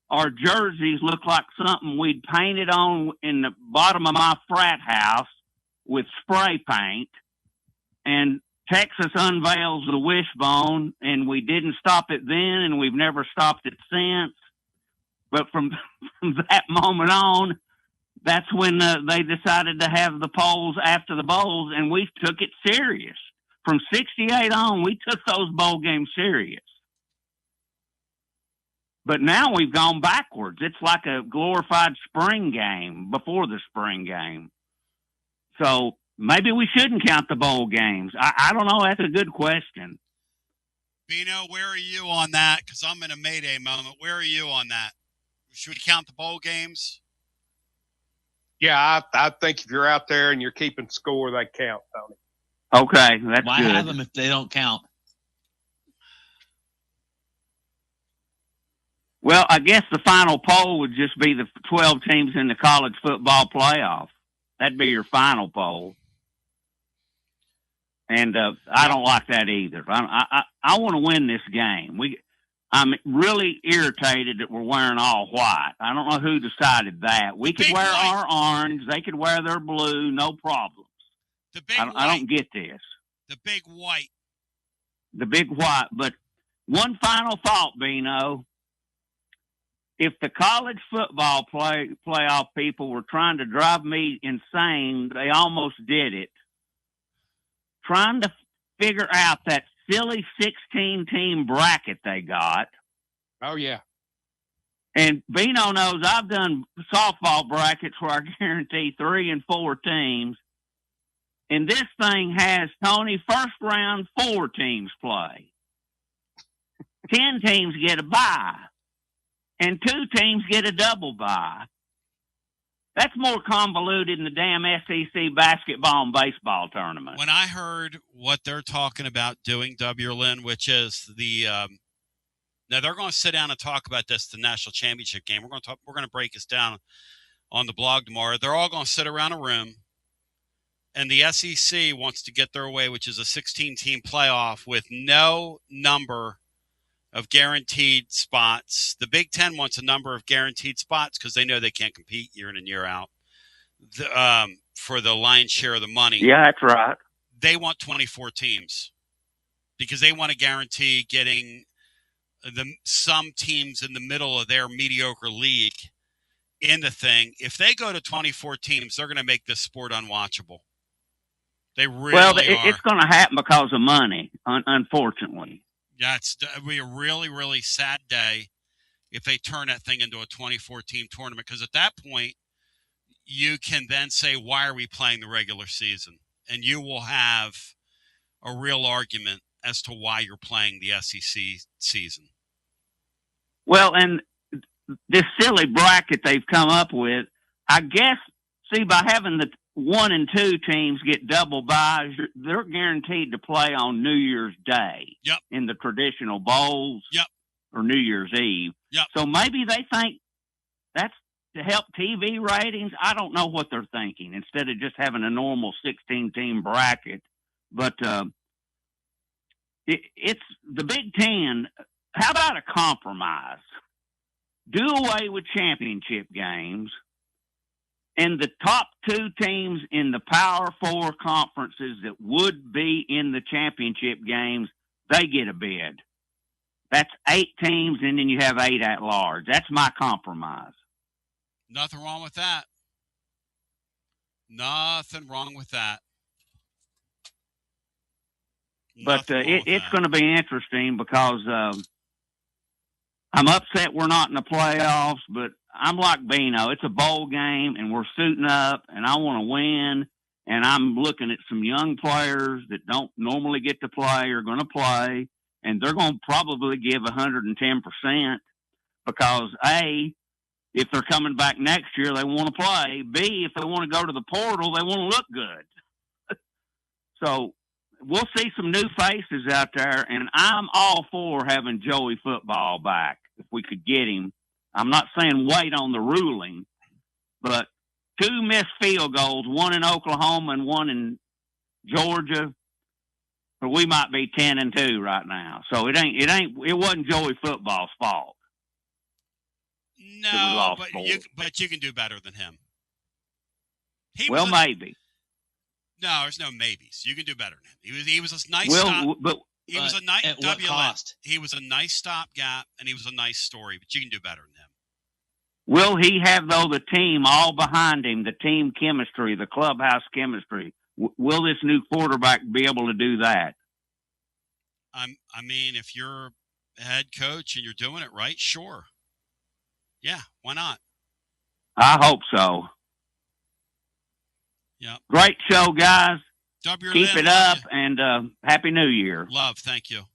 our jerseys look like something we'd painted on in the bottom of my frat house with spray paint. And Texas unveils the wishbone, and we didn't stop it then, and we've never stopped it since. But from that moment on, that's when they decided to have the polls after the bowls, and we took it serious. From 68 on, we took those bowl games serious. But now we've gone backwards. It's like a glorified spring game before the spring game. So maybe we shouldn't count the bowl games. I don't know. That's a good question. Bino, where are you on that? Because I'm in a Mayday moment. Where are you on that? Should we count the bowl games? Yeah, I think if you're out there and you're keeping score, they count, Tony. Okay, that's Why good. have them if they don't count? Well, I guess the final poll would just be the 12 teams in the college football playoff. That'd be your final poll. And I don't like that either. I want to win this game. I'm really irritated that we're wearing all white. I don't know who decided that. We could wear our orange. They could wear their blue. No problems. I don't get this. The big white. The big white. But one final thought, Bino. If the college football playoff people were trying to drive me insane, they almost did it. Trying to figure out that silly 16-team bracket they got. Oh, yeah. And Bino knows I've done softball brackets where I guarantee 3 and 4 teams. And this thing has, Tony, first round 4 teams play. 10 teams get a bye. And 2 teams get a double bye. That's more convoluted than the damn SEC basketball and baseball tournament. When I heard what they're talking about doing, W. Lynn, which is the now they're going to sit down and talk about this, the national championship game. We're going to break this down on the blog tomorrow. They're all going to sit around a room, and the SEC wants to get their way, which is a 16-team playoff with no number of guaranteed spots. The Big Ten wants a number of guaranteed spots because they know they can't compete year in and year out for the lion's share of the money. Yeah, that's right. They want 24 teams because they want to guarantee getting some teams in the middle of their mediocre league in the thing. If they go to 24 teams, they're going to make this sport unwatchable. They really are. It's going to happen because of money, unfortunately. Yeah, it'll be a really, really sad day if they turn that thing into a 24-team tournament, because at that point, you can then say, why are we playing the regular season? And you will have a real argument as to why you're playing the SEC season. Well, and this silly bracket they've come up with, I guess, see, by having the 1 and 2 teams get double byes, they're guaranteed to play on New Year's Day in the traditional bowls or New Year's Eve. So maybe they think that's to help TV ratings. I don't know what they're thinking instead of just having a normal 16-team bracket. But it's the Big Ten. How about a compromise? Do away with championship games. And the top 2 teams in the Power 4 conferences that would be in the championship games, they get a bid. That's 8 teams, and then you have 8 at large. That's my compromise. Nothing wrong with that. Nothing wrong with that. But it's going to be interesting because I'm upset we're not in the playoffs, but I'm like Bino. It's a bowl game, and we're suiting up, and I want to win. And I'm looking at some young players that don't normally get to play are going to play, and they're going to probably give 110% because, A, if they're coming back next year, they want to play. B, if they want to go to the portal, they want to look good. So we'll see some new faces out there, and I'm all for having Joey Football back if we could get him. I'm not saying wait on the ruling, but 2 missed field goals, 1 in Oklahoma and 1 in Georgia, but we might be 10-2 right now. So it wasn't Joey Football's fault. No, but you can do better than him. Maybe. No, there's no maybes. You can do better than him. He was a nice he was a nice at what cost? He was a nice stopgap, and he was a nice story. But you can do better than him. Will he have the team all behind him? The team chemistry, the clubhouse chemistry. Will this new quarterback be able to do that? I mean, if you're a head coach and you're doing it right, sure. Yeah, why not? I hope so. Yeah. Great show, guys. Keep it up, you. and Happy New Year. Love, thank you.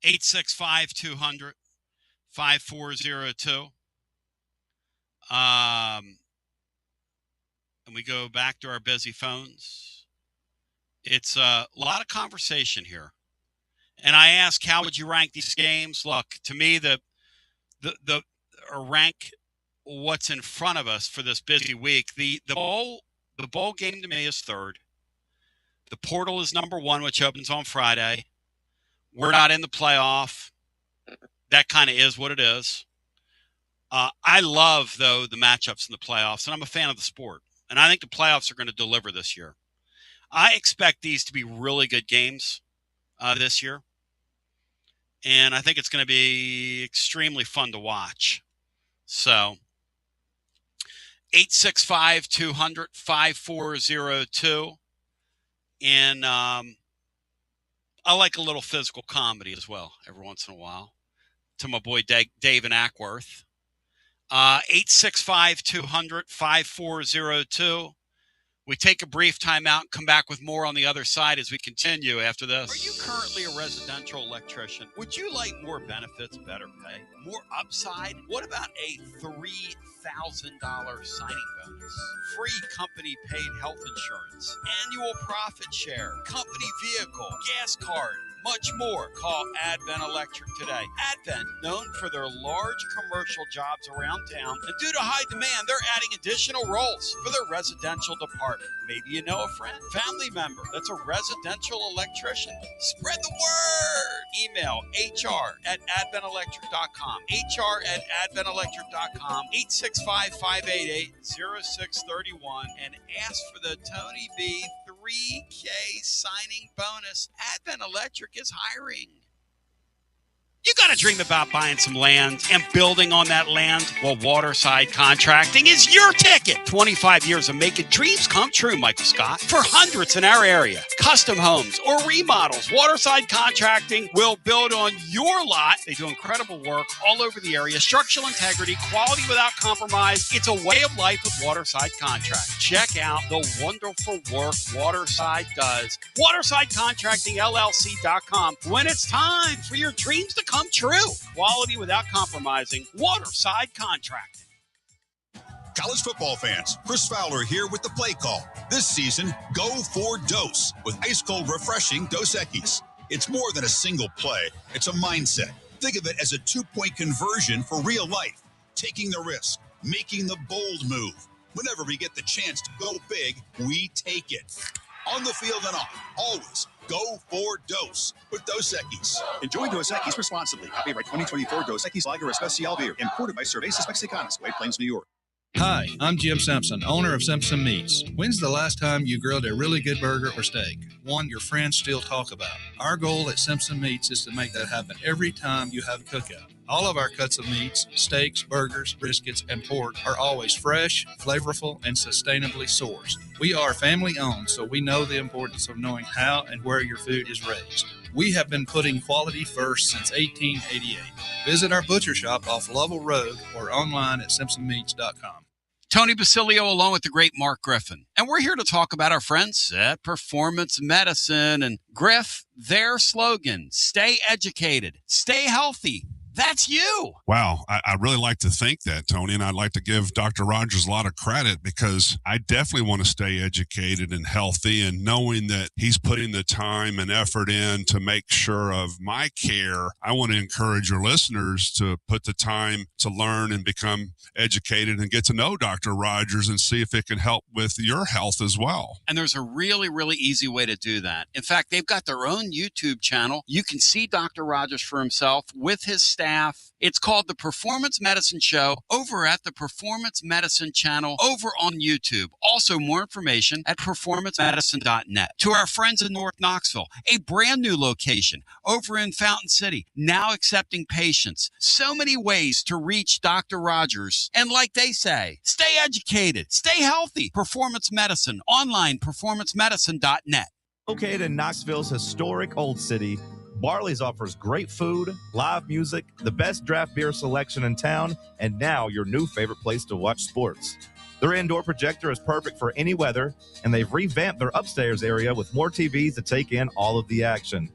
865-200-5402. And we go back to our busy phones. It's a lot of conversation here. And I ask, how would you rank these games? Look, to me, or rank what's in front of us for this busy week. The bowl game to me is third. The portal is number one, which opens on Friday. We're not in the playoff. That kind of is what it is. I love, though, the matchups in the playoffs, and I'm a fan of the sport. And I think the playoffs are going to deliver this year. I expect these to be really good games this year. And I think it's going to be extremely fun to watch. So, 865-200-5402. And I like a little physical comedy as well every once in a while. To my boy Dave in Ackworth. 865-200-5402. We take a brief timeout and come back with more on the other side as we continue after this. Are you currently a residential electrician? Would you like more benefits, better pay, more upside? What about a $3,000 signing bonus? Free company paid health insurance, annual profit share, company vehicle, gas card, much more. Call Advent Electric today. Advent, known for their large commercial jobs around town, and due to high demand, they're adding additional roles for their residential department. Maybe you know a friend, family member that's a residential electrician. Spread the word. Email hr@adventelectric.com. hr@adventelectric.com. 865-588-0631 and ask for the Tony B 3K signing bonus. Advent Electric is hiring. You got to dream about buying some land and building on that land? Well, Waterside Contracting is your ticket. 25 years of making dreams come true, Michael Scott. For hundreds in our area, custom homes or remodels, Waterside Contracting will build on your lot. They do incredible work all over the area. Structural integrity, quality without compromise. It's a way of life with Waterside Contract. Check out the wonderful work Waterside does. WatersideContractingLLC.com. When it's time for your dreams to come true. Quality without compromising. Waterside Contracting. College football fans, Chris Fowler here with the play call. This season, go for Dose with ice-cold, refreshing Dos Equis. It's more than a single play. It's a mindset. Think of it as a 2-point conversion for real life. Taking the risk, making the bold move. Whenever we get the chance to go big, we take it. On the field and off, always go for Dose with Dos Equis. Enjoy Dos Equis responsibly. Copyright 2024 Dos Equis Lager Especial Beer. Imported by Cervezas Mexicanas, White Plains, New York. Hi, I'm Jim Simpson, owner of Simpson Meats. When's the last time you grilled a really good burger or steak? One your friends still talk about. Our goal at Simpson Meats is to make that happen every time you have a cookout. All of our cuts of meats, steaks, burgers, briskets, and pork are always fresh, flavorful, and sustainably sourced. We are family owned, so we know the importance of knowing how and where your food is raised. We have been putting quality first since 1888. Visit our butcher shop off Lovell Road or online at simpsonmeats.com. Tony Basilio along with the great Mark Griffin. And we're here to talk about our friends at Performance Medicine. And Griff, their slogan, stay educated, stay healthy. That's you. Wow. I really like to think that, Tony, and I'd like to give Dr. Rogers a lot of credit because I definitely want to stay educated and healthy, and knowing that he's putting the time and effort in to make sure of my care. I want to encourage your listeners to put the time to learn and become educated and get to know Dr. Rogers and see if it can help with your health as well. And there's a really, really easy way to do that. In fact, they've got their own YouTube channel. You can see Dr. Rogers for himself with his staff staff. It's called The Performance Medicine Show over at the Performance Medicine channel over on YouTube. Also, more information at performancemedicine.net. To our friends in North Knoxville, a brand new location over in Fountain City, now accepting patients. So many ways to reach Dr. Rogers. And like they say, stay educated, stay healthy. Performance Medicine, online, performancemedicine.net. Located in Knoxville's historic Old City, Barley's offers great food, live music, the best draft beer selection in town, and now your new favorite place to watch sports. Their indoor projector is perfect for any weather, and they've revamped their upstairs area with more TVs to take in all of the action.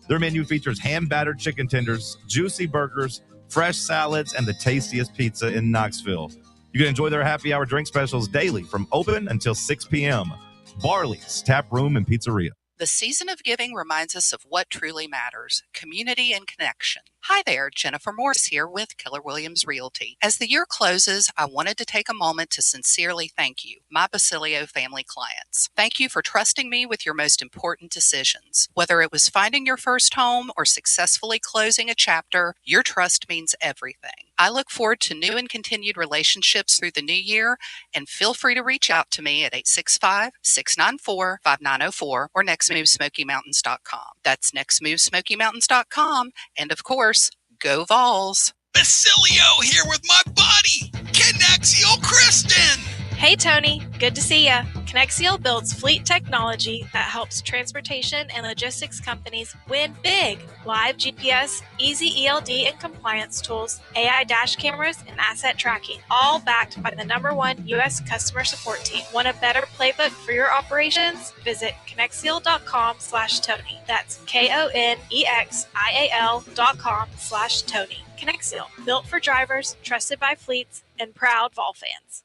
Their menu features hand-battered chicken tenders, juicy burgers, fresh salads, and the tastiest pizza in Knoxville. You can enjoy their happy hour drink specials daily from open until 6 p.m. Barley's Tap Room and Pizzeria. The season of giving reminds us of what truly matters, community and connection. Hi there, Jennifer Morris here with Keller Williams Realty. As the year closes, I wanted to take a moment to sincerely thank you, my Basilio family clients. Thank you for trusting me with your most important decisions. Whether it was finding your first home or successfully closing a chapter, your trust means everything. I look forward to new and continued relationships through the new year, and feel free to reach out to me at 865-694-5904 or nextmovesmokymountains.com. That's nextmovesmokymountains.com, and of course, go Vols! Basilio here with my buddy, Connexial Kristen. Hey, Tony. Good to see ya. Connexial builds fleet technology that helps transportation and logistics companies win big. Live GPS, easy ELD and compliance tools, AI dash cameras, and asset tracking, all backed by the .1 U.S. customer support team. Want a better playbook for your operations? Visit Connexial.com/Tony. That's KONEXIAL.com/Tony. Connexial, built for drivers, trusted by fleets, and proud Vol fans.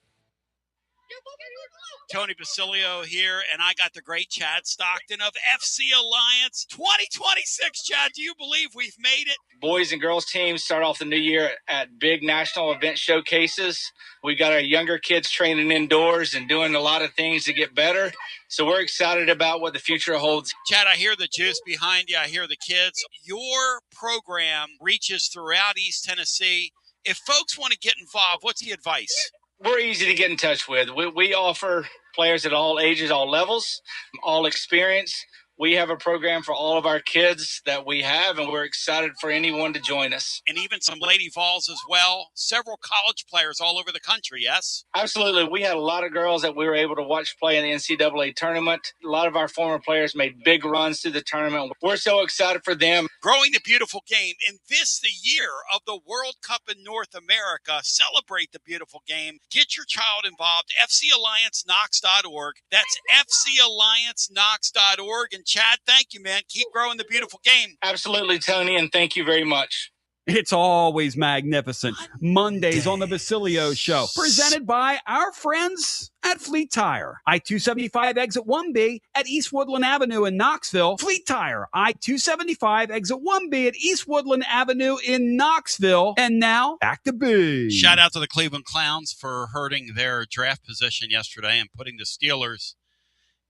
Tony Basilio here, and I got the great Chad Stockton of FC Alliance 2026. Chad, do you believe we've made it? Boys and girls teams start off the new year at big national event showcases. We got our younger kids training indoors and doing a lot of things to get better. So we're excited about what the future holds. Chad, I hear the juice behind you. I hear the kids. Your program reaches throughout East Tennessee. If folks want to get involved, what's the advice? We're easy to get in touch with. We offer players at all ages, all levels, all experience. We have a program for all of our kids that we have, and we're excited for anyone to join us. And even some Lady Vols as well. Several college players all over the country, yes? Absolutely. We had a lot of girls that we were able to watch play in the NCAA tournament. A lot of our former players made big runs through the tournament. We're so excited for them. Growing the beautiful game. In this, the year of the World Cup in North America, celebrate the beautiful game. Get your child involved. FCAllianceKnox.org. That's FCAllianceKnox.org. And Chad, thank you, man. Keep growing the beautiful game. Absolutely, Tony, and thank you very much. It's always magnificent. Mondays on the Basilio Show, presented by our friends at Fleet Tire. I-275 exit 1B at East Woodland Avenue in Knoxville. Fleet Tire, I-275 exit 1B at East Woodland Avenue in Knoxville. And now, back to B. Shout out to the Cleveland Clowns for hurting their draft position yesterday and putting the Steelers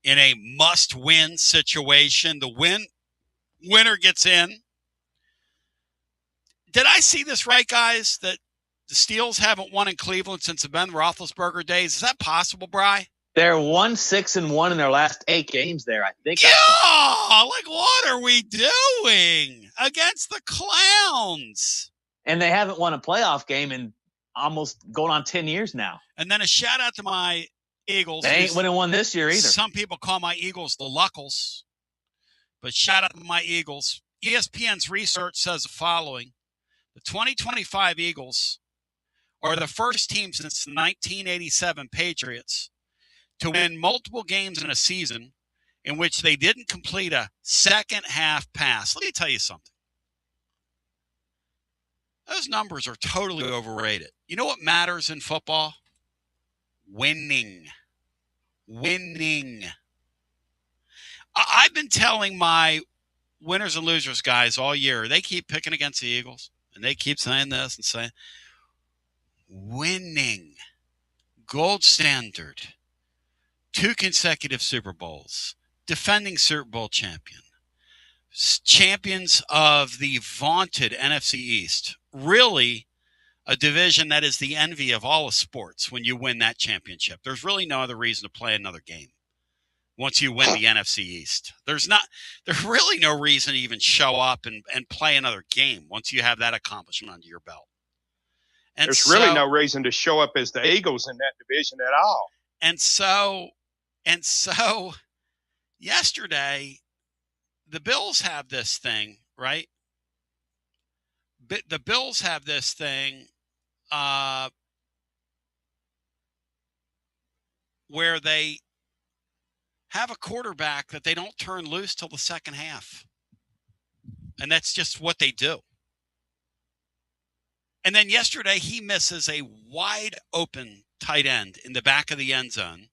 in a must-win situation. The winner gets in. Did I see this right, guys, that the Steelers haven't won in Cleveland since the Ben Roethlisberger days? Is that possible, Bri? They're 1-6-1 in their last 8 games there, I think. Yeah, like what are we doing against the Clowns? And they haven't won a playoff game in almost going on 10 years now. And then a shout out to my Eagles. They ain't winning one this year either. Some people call my Eagles the Luckles, but shout out to my Eagles. ESPN's research says the following. The 2025 Eagles are the first team since the 1987 Patriots to win multiple games in a season in which they didn't complete a second half pass. Let me tell you something. Those numbers are totally overrated. You know what matters in football? Winning. Winning. I've been telling my winners and losers guys all year, they keep picking against the Eagles. And they keep saying this and saying, winning, gold standard, 2 consecutive Super Bowls, defending Super Bowl champion, champions of the vaunted NFC East. Really a division that is the envy of all of sports when you win that championship. There's really no other reason to play another game once you win the NFC East. There's really no reason to even show up and play another game once you have that accomplishment under your belt. And there's really no reason to show up as the Eagles in that division at all. And so yesterday, the Bills have this thing, right? The Bills have this thing where they have a quarterback that they don't turn loose till the second half. And that's just what they do. And then yesterday, he misses a wide open tight end in the back of the end zone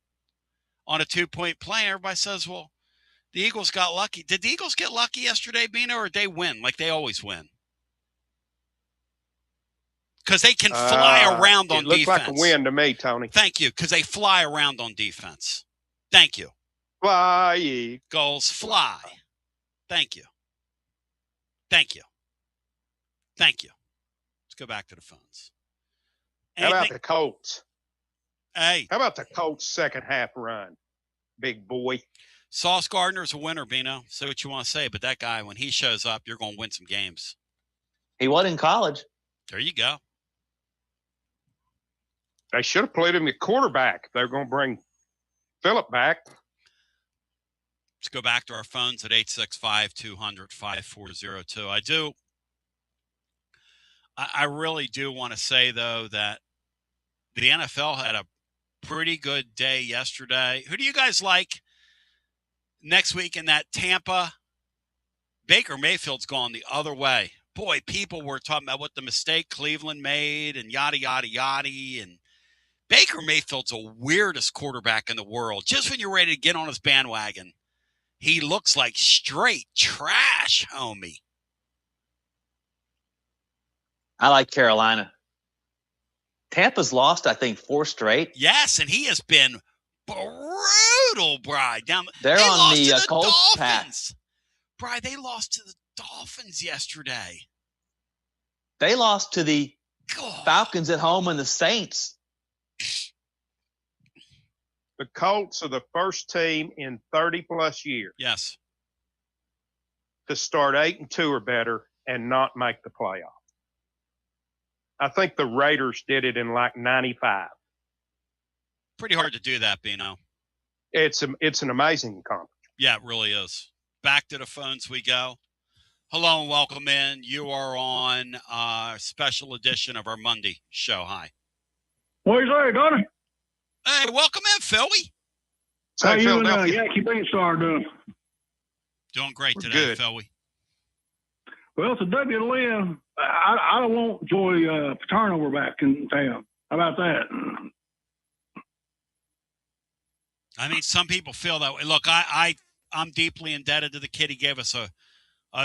on a 2-point play. Everybody says, well, the Eagles got lucky. Did the Eagles get lucky yesterday, Bino, or did they win like they always win? Because they can fly around on defense. It looks like a win to me, Tony. Thank you, because they fly around on defense. Thank you. Fly, Eagles, fly. Thank you. Thank you. Thank you. Let's go back to the phones. How about the Colts? Hey. How about the Colts' second half run, big boy? Sauce Gardner's a winner, Bino. Say what you want to say, but that guy, when he shows up, you're going to win some games. He was in college. There you go. They should have played him at quarterback. They're going to bring Phillip back. Let's go back to our phones at 865-200-5402. I really do want to say, though, that the NFL had a pretty good day yesterday. Who do you guys like next week in that Tampa? Baker Mayfield's gone the other way. Boy, people were talking about what the mistake Cleveland made and yada, yada, yada. And Baker Mayfield's the weirdest quarterback in the world. Just when you're ready to get on his bandwagon, he looks like straight trash, homie. I like Carolina. Tampa's lost, I think, 4 straight. Yes, and he has been brutal, Bri. They're on the Colts path. Bri, they lost to the Dolphins yesterday. They lost to the Falcons at home and the Saints. The Colts are the first team in 30-plus years. Yes. To start 8-2 or better and not make the playoffs. I think the Raiders did it in like 95. Pretty hard to do that, Bino. It's an amazing accomplishment. Yeah, it really is. Back to the phones we go. Hello and welcome in. You are on a special edition of our Monday show. Hi. What you say, Donnie? Hey, welcome in, Philly. How you and Yankee Bean Star doing? Doing great today, Philly. Well, it's a W to win. I don't want Joey Paterno back in town. How about that? I mean, some people feel that way. Look, I'm deeply indebted to the kid. He gave us a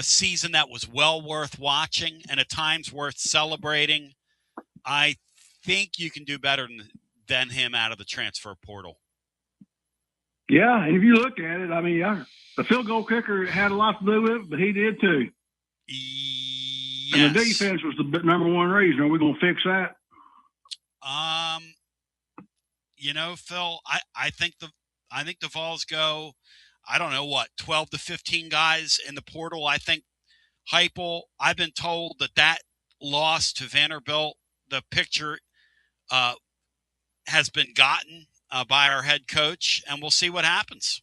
season that was well worth watching and at times worth celebrating. I think you can do better than him out of the transfer portal. Yeah, and if you look at it, I mean, the field goal kicker had a lot to do with it, but he did too. Yes. And the defense was the number one reason. Are we going to fix that? Phil, I think the Vols go, I don't know what, 12 to 15 guys in the portal. I think Heupel, I've been told that loss to Vanderbilt, the picture has been gotten by our head coach, and we'll see what happens.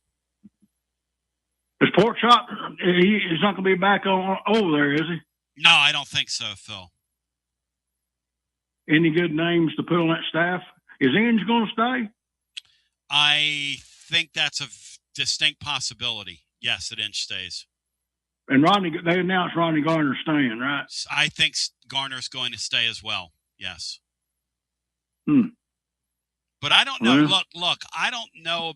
Is Porkchop, he's not going to be back over there, is he? No, I don't think so, Phil. Any good names to put on that staff? Is Inge going to stay? I think that's a distinct possibility. Yes, that Inge stays. And they announced Rodney Garner staying, right? I think Garner's going to stay as well. Yes. But I don't know. Look, I don't know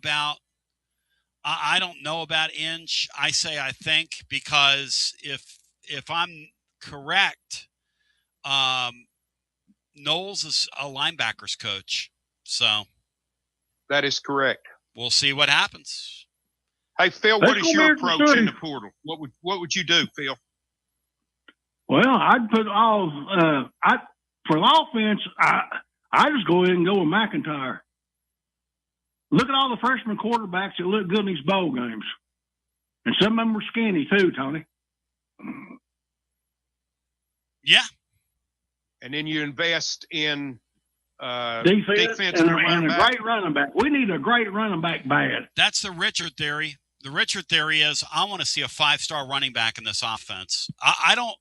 about Inge. I say I think, because if I'm correct, Knowles is a linebackers coach. So that is correct. We'll see what happens. Hey, Phil, Let's what go is your American approach City. in the portal? What would you do, Phil? Well, I'd put all for the offense. I just go ahead and go with McIntyre. Look at all the freshman quarterbacks that look good in these bowl games, and some of them were skinny too, Tony. Yeah. And then you invest in defense and running a back. great running back. We need a great running back bad. That's the Richard theory. The Richard theory is I want to see a 5-star running back in this offense. I don't.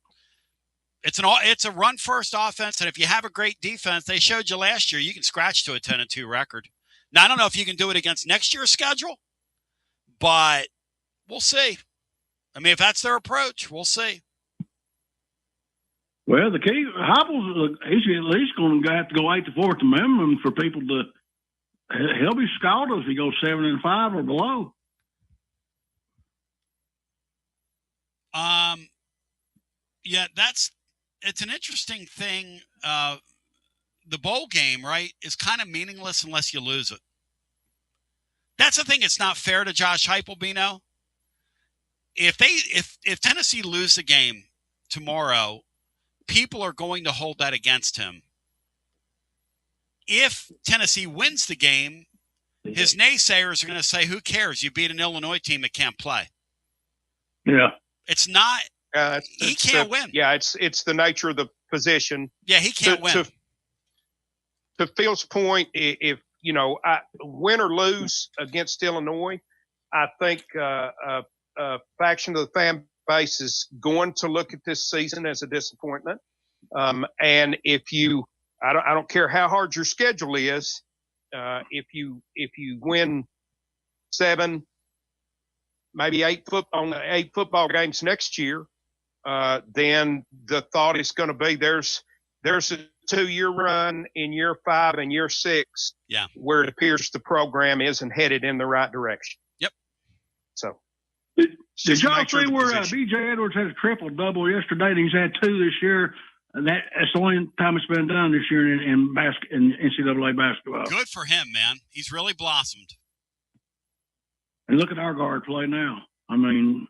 It's a run first offense, and if you have a great defense, they showed you last year you can scratch to a 10-2 record. Now I don't know if you can do it against next year's schedule, but we'll see. I mean, if that's their approach, we'll see. Well, the key, Heupel's, he's at least going to have to go 8 to 4 at the minimum for people to. He'll be scalded if he goes 7-5 or below. Yeah, it's an interesting thing. The bowl game, right, is kind of meaningless unless you lose it. That's the thing. It's not fair to Josh Heupel, Bino. If Tennessee lose the game tomorrow, people are going to hold that against him. If Tennessee wins the game, his naysayers are going to say, "Who cares? You beat an Illinois team that can't play." Yeah, it's not. He can't win. Yeah, it's the nature of the position. Yeah, he can't win. To Phil's point, if win or lose against Illinois, I think a faction of the fan base is going to look at this season as a disappointment. And if I don't care how hard your schedule is, if you win 7, maybe 8 football games next year, then the thought is going to be there's a 2-year run in year 5 and year 6, where it appears the program isn't headed in the right direction. Yep. So, did y'all see where B.J. Edwards had a triple double yesterday, and he's had 2 this year? And that's the only time it's been done this year in NCAA basketball. Good for him, man. He's really blossomed. And look at our guard play now. I mean,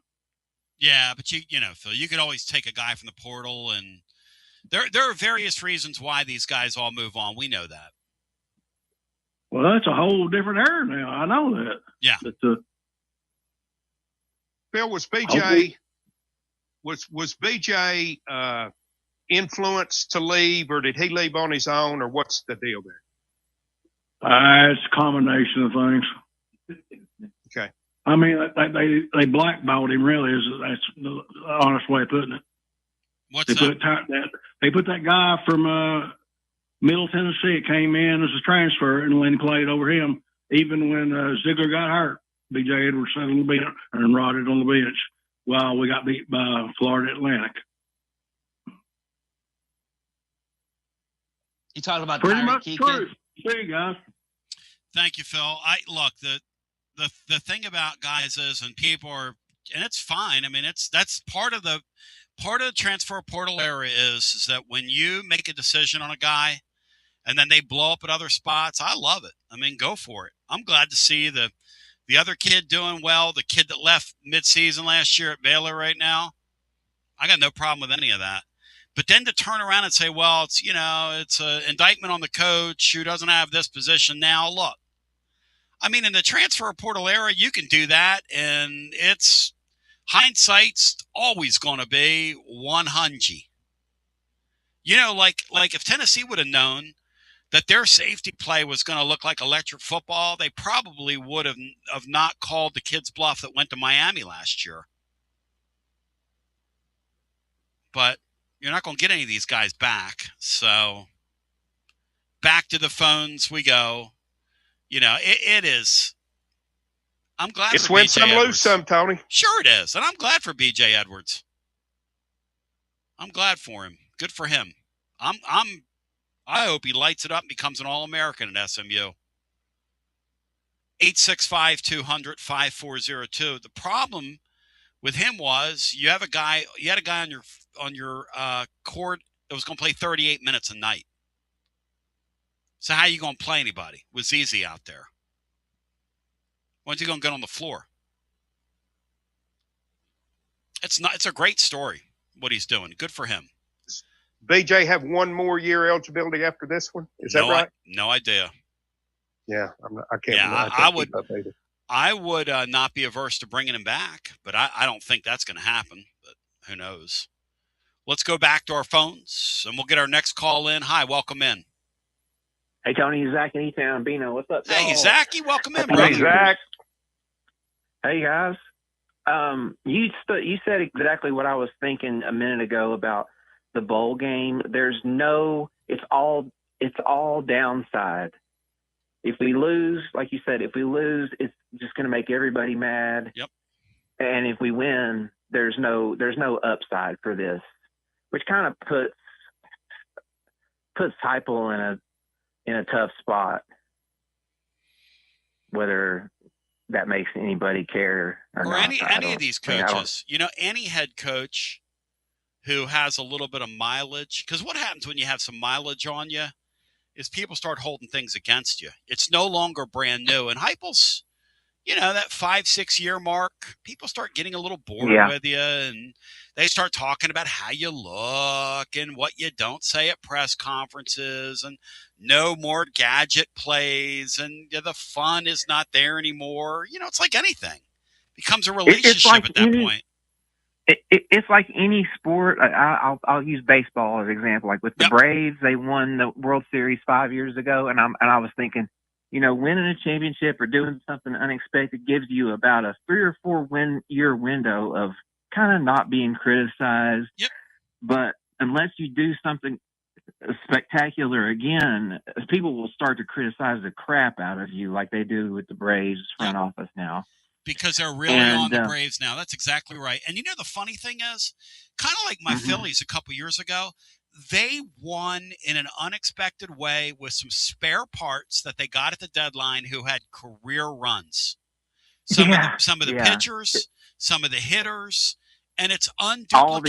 yeah, but Phil, you could always take a guy from the portal, and there are various reasons why these guys all move on. We know that. Well, that's a whole different era now. I know that. Yeah. Phil, was BJ influenced to leave, or did he leave on his own, or what's the deal there? It's a combination of things. Okay. I mean, they blackballed him. Really, that's the honest way of putting it. What's they put that guy from Middle Tennessee. It came in as a transfer and then played over him. Even when Ziegler got hurt, B.J. Edwards sat on the bench and rotted on the bench while we got beat by Florida Atlantic. You talking about pretty Tyreek much Keegan? true. See you guys. Thank you, Phil. Look, the thing about guys is, and people are, and it's fine. I mean, that's part of the transfer portal era is that when you make a decision on a guy, and then they blow up at other spots, I love it. I mean, go for it. I'm glad to see the other kid doing well. The kid that left midseason last year at Baylor right now, I got no problem with any of that. But then to turn around and say, well, it's an indictment on the coach who doesn't have this position now. Look, I mean, in the transfer portal era, you can do that, and it's hindsight's always going to be 100. Like if Tennessee would have known that their safety play was going to look like electric football, they probably would have not called the kid's bluff that went to Miami last year. But you're not going to get any of these guys back. So back to the phones we go. It is. I'm glad it's for win B.J. some, Edwards. lose some, Tony. Sure it is. And I'm glad for B.J. Edwards. I'm glad for him. Good for him. I hope he lights it up and becomes an All-American at SMU. 865-200-5402. The problem with him was you had a guy on your court that was going to play 38 minutes a night. So how are you going to play anybody with ZZ out there? When's he going to get on the floor? It's a great story what he's doing. Good for him. BJ have one more year eligibility after this one. Is that right? No idea. Yeah, I can't. Yeah, I would. Keep up either. I would not be averse to bringing him back, but I don't think that's going to happen. But who knows? Let's go back to our phones, and we'll get our next call in. Hi, welcome in. Hey, Tony, Zach in E-Town, Bino. What's up, Hey, y'all? Zachy, welcome in, brother. Hey, Zach. Hey, guys. You said exactly what I was thinking a minute ago about the bowl game. It's all downside. If we lose, like you said, it's just going to make everybody mad. Yep. And if we win, there's no upside for this, which kind of puts Heupel in a tough spot, whether that makes anybody care or not. Any of these coaches, any head coach who has a little bit of mileage, because what happens when you have some mileage on you is people start holding things against you. It's no longer brand new. And Heupel's, that 5-6 year mark, people start getting a little bored with you, and they start talking about how you look and what you don't say at press conferences, and no more gadget plays, and the fun is not there anymore. It's like anything. It becomes a relationship at that point. It's like any sport. I'll use baseball as an example. Like with the Braves, they won the World Series 5 years ago, and I was thinking, winning a championship or doing something unexpected gives you about a 3 or 4 year window of kind of not being criticized. Yep. But unless you do something spectacular again, people will start to criticize the crap out of you, like they do with the Braves front office now. Because they're really on the Braves now. That's exactly right. And the funny thing is, kind of like my Phillies a couple years ago, they won in an unexpected way with some spare parts that they got at the deadline who had career runs. Some of the pitchers, some of the hitters, and it's unduplicated.